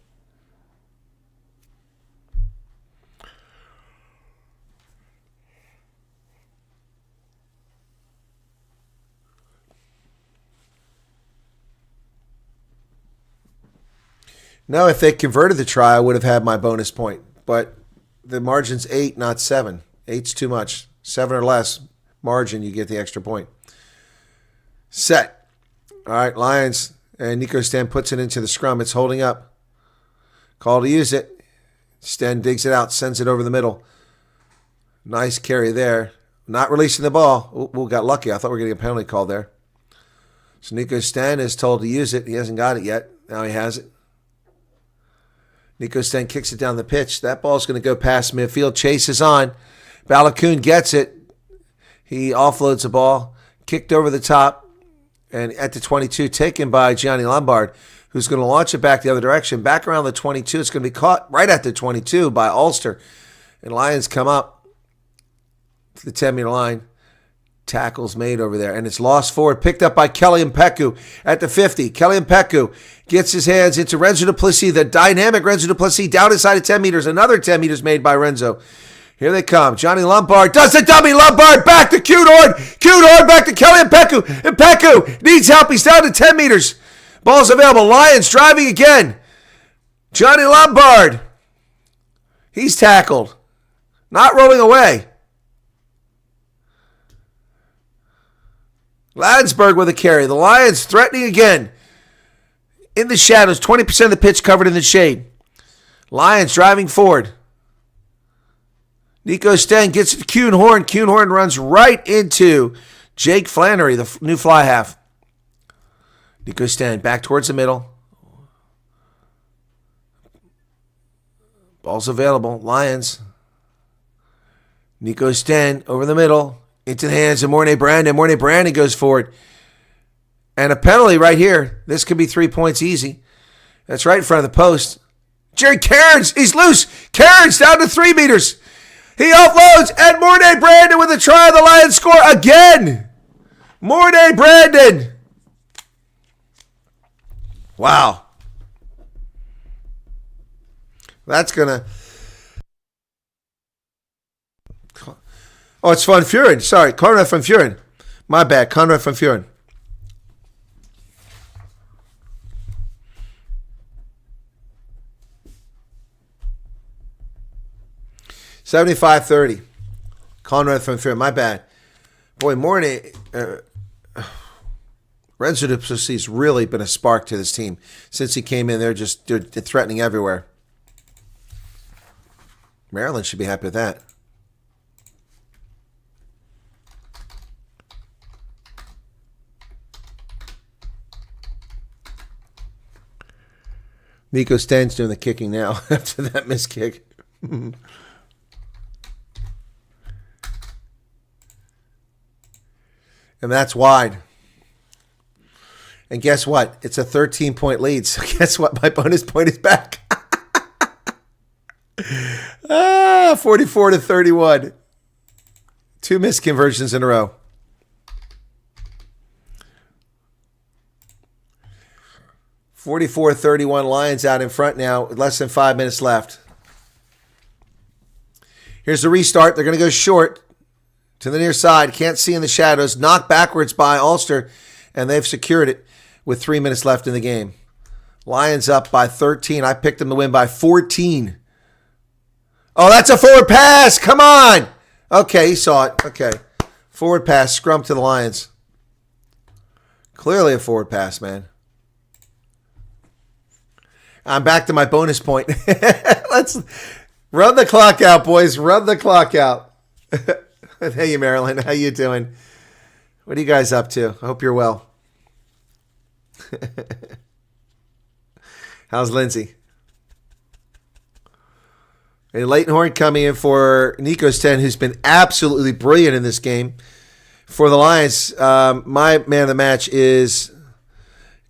No, if they converted the try, I would have had my bonus point. But the margin's 8, not 7. 8's too much. 7 or less margin, you get the extra point. Set. All right, Lions. And Nico Sten puts it into the scrum. It's holding up. Call to use it. Sten digs it out, sends it over the middle. Nice carry there. Not releasing the ball. Ooh, got lucky. I thought we were getting a penalty call there. So Nico Sten is told to use it. He hasn't got it yet. Now he has it. Nico Sten kicks it down the pitch. That ball's going to go past midfield. Chase is on. Balakoon gets it. He offloads the ball. Kicked over the top. And at the 22, taken by Gianni Lombard, who's going to launch it back the other direction. Back around the 22. It's going to be caught right at the 22 by Ulster. And Lions come up to the 10-meter line. tackles made over there. And it's lost forward, picked up by Kelly Mpeku at the 50. Kelly Mpeku gets his hands into Renzo Duplessis, the dynamic Renzo Duplessis, down inside of 10 meters. Another 10 meters made by Renzo. Here they come. Johnny Lombard does the dummy. Lombard back to Cunehorn. Cunehorn back to Kelly Mpeku. Mpeku needs help. He's down to 10 meters. Ball's available. Lions driving again. Johnny Lombard. He's tackled. Not rolling away. Lansberg with a carry. The Lions threatening again. In the shadows. 20% of the pitch covered in the shade. Lions driving forward. Nico Sten gets it to Cunehorn. Cunehorn runs right into Jake Flannery, the new fly half. Nico Sten back towards the middle. Ball's available. Lions. Nico Sten over the middle. Into the hands of Mornay Brandon. Mornay Brandon goes forward. And a penalty right here. This could be 3 points easy. That's right in front of the post. Jerry Cairns, he's loose. Cairns down to 3 meters. He offloads, and Mornay Brandon with a try. The Lions score again. Mornay Brandon. Wow. That's going to... Oh, it's Van Furen. Sorry, Conrad Van Furen. My bad, Conrad Van Furen. $75-30. Conrad Van Furen. My bad. Boy, Mornay... Renzo Duplessis has really been a spark to this team. Since he came in, they're threatening everywhere. Maryland should be happy with that. Nico Sten's doing the kicking now after that missed kick. And that's wide. And guess what? It's a 13-point lead. So guess what? My bonus point is back. 44-31. 2 missed conversions in a row. $44-31. Lions out in front now. Less than 5 minutes left. Here's the restart. They're going to go short to the near side. Can't see in the shadows. Knocked backwards by Ulster. And they've secured it with 3 minutes left in the game. Lions up by 13. I picked them to win by 14. Oh, that's a forward pass. Come on. Okay, he saw it. Okay. Forward pass. Scrum to the Lions. Clearly a forward pass, man. I'm back to my bonus point. Let's run the clock out, boys. Run the clock out. Hey, Marilyn. How you doing? What are you guys up to? I hope you're well. How's Lindsay? And Leighton Horn coming in for Nico Sten, who's been absolutely brilliant in this game. For the Lions, my man of the match is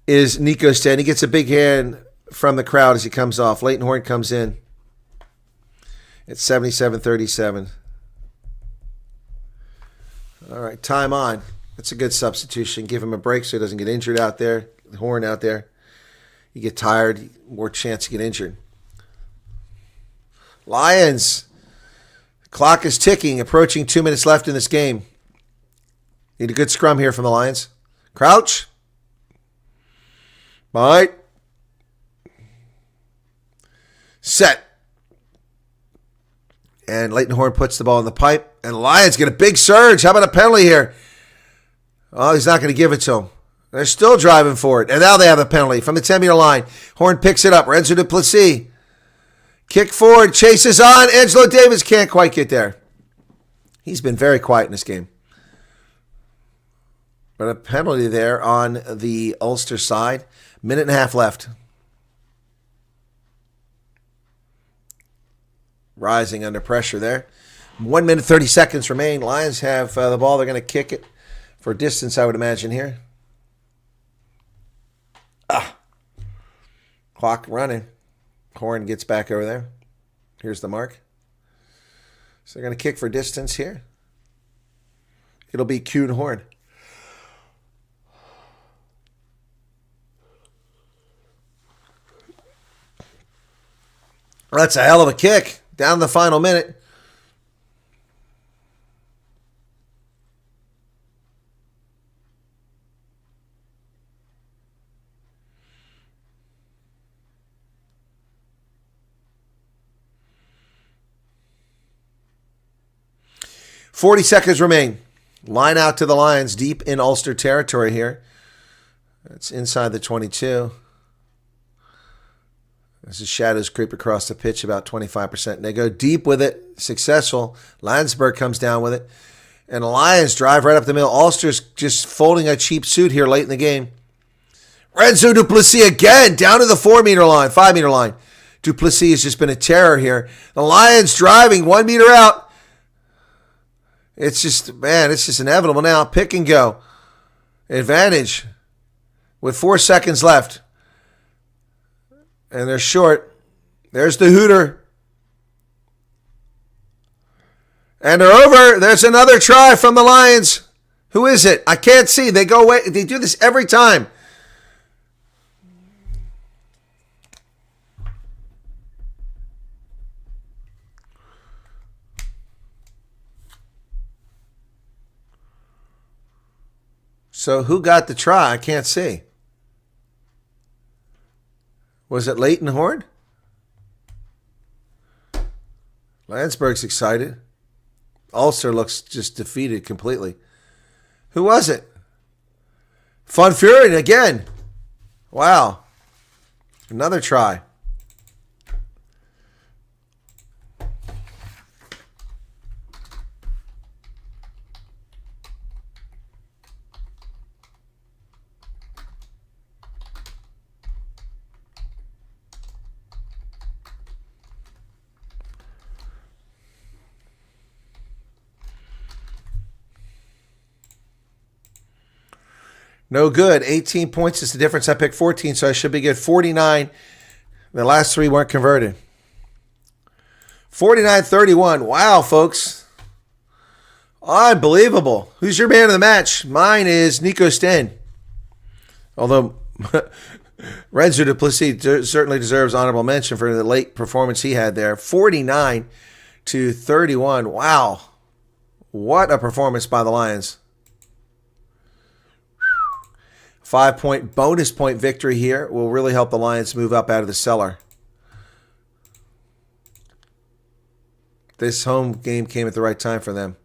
Nico Sten. He gets a big hand from the crowd as he comes off. Leighton Horn comes in at 77-37. All right, time on. That's a good substitution. Give him a break so he doesn't get injured out there. Horn out there. You get tired, more chance to get injured. Lions. Clock is ticking, approaching 2 minutes left in this game. Need a good scrum here from the Lions. Crouch. Bite. Set. And Leighton Horn puts the ball in the pipe. And the Lions get a big surge. How about a penalty here? Oh, he's not going to give it to him. They're still driving for it. And now they have a penalty from the 10-meter line. Horn picks it up. Renzo Duplessis. Kick forward. Chases on. Angelo Davis can't quite get there. He's been very quiet in this game. But a penalty there on the Ulster side. Minute and a half left. Rising under pressure there. 1 minute, 30 seconds remain. Lions have the ball. They're going to kick it for distance, I would imagine, here. Clock running. Horn gets back over there. Here's the mark. So they're going to kick for distance here. it'll be Kuhn Horn. That's a hell of a kick down the final minute. .40 seconds remain. Line out to the Lions deep in Ulster territory here. It's inside the 22. As the shadows creep across the pitch about 25%. They go deep with it. Successful. Landsberg comes down with it. And the Lions drive right up the middle. Ulster's just folding a cheap suit here late in the game. Renzo du Plessis again down to the 4-meter line, 5-meter line. Du Plessis has just been a terror here. The Lions driving 1 meter out. It's just inevitable now. Pick and go. Advantage with 4 seconds left. And they're short. There's the hooter. And they're over. There's another try from the Lions. Who is it? I can't see. They go away. They do this every time. So who got the try? I can't see. Was it Leighton Horn? Landsberg's excited. Ulster looks just defeated completely. Who was it? Von Furen again. Wow. Another try. No good. 18 points is the difference. I picked 14, so I should be good. 49. The last 3 weren't converted. 49-31. Wow, folks. Unbelievable. Who's your man of the match? Mine is Nico Sten. Although Renzo du Plessis certainly deserves honorable mention for the late performance he had there. 49-31. Wow. What a performance by the Lions. 5-point bonus point victory here will really help the Lions move up out of the cellar. This home game came at the right time for them.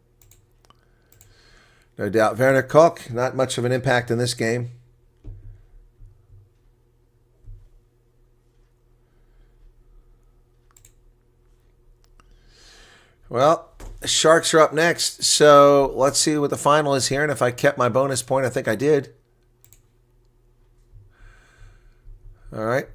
No doubt. Werner Koch, not much of an impact in this game. Well, the Sharks are up next. So let's see what the final is here. And if I kept my bonus point, I think I did. All right.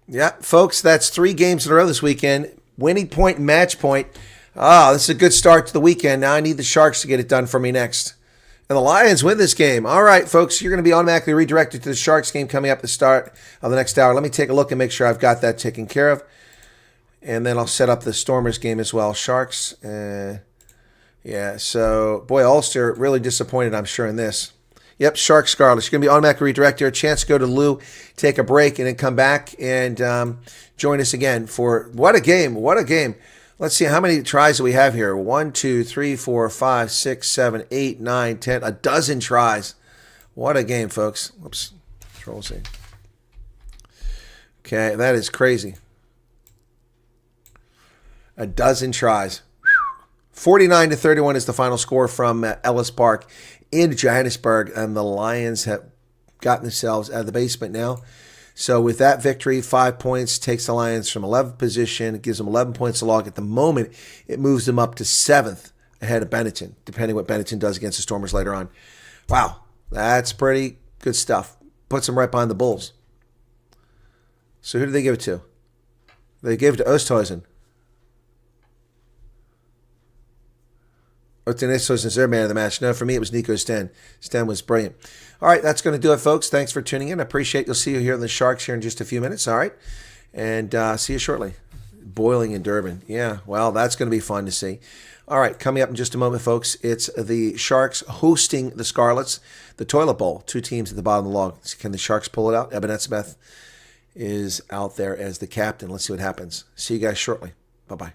Yeah, folks, that's 3 games in a row this weekend. Winning point and match point. This is a good start to the weekend. Now I need the Sharks to get it done for me next. And the Lions win this game. All right, folks, you're going to be automatically redirected to the Sharks game coming up at the start of the next hour. Let me take a look and make sure I've got that taken care of. And then I'll set up the Stormers game as well. Sharks. Yeah, so, boy, Ulster really disappointed, I'm sure, in this. Yep, Sharks Scarlets. You're going to be automatically redirected. A chance to go to Lou, take a break, and then come back and join us again for what a game. What a game. Let's see, how many tries do we have here? 1, 2, 3, 4, 5, 6, 7, 8, 9, 10. A dozen tries. What a game, folks. Whoops. Control-C. Okay, that is crazy. A dozen tries. 49-31 is the final score from Ellis Park in Johannesburg, and the Lions have gotten themselves out of the basement now. So with that victory, 5 points takes the Lions from 11th position. It gives them 11 points to log. At the moment, it moves them up to 7th ahead of Benetton, depending what Benetton does against the Stormers later on. Wow, that's pretty good stuff. Puts them right behind the Bulls. So who did they give it to? They gave it to Osthuizen. Osthuizen is their man of the match. No, for me, it was Nico Sten. Sten was brilliant. All right, that's going to do it, folks. Thanks for tuning in. I appreciate you'll see you here on the Sharks here in just a few minutes. All right, and see you shortly. boiling in Durban. Yeah, well, that's going to be fun to see. All right, coming up in just a moment, folks, it's the Sharks hosting the Scarlets, the Toilet Bowl. 2 teams at the bottom of the log. Can the Sharks pull it out? Ebenezer Smith is out there as the captain. Let's see what happens. See you guys shortly. Bye-bye.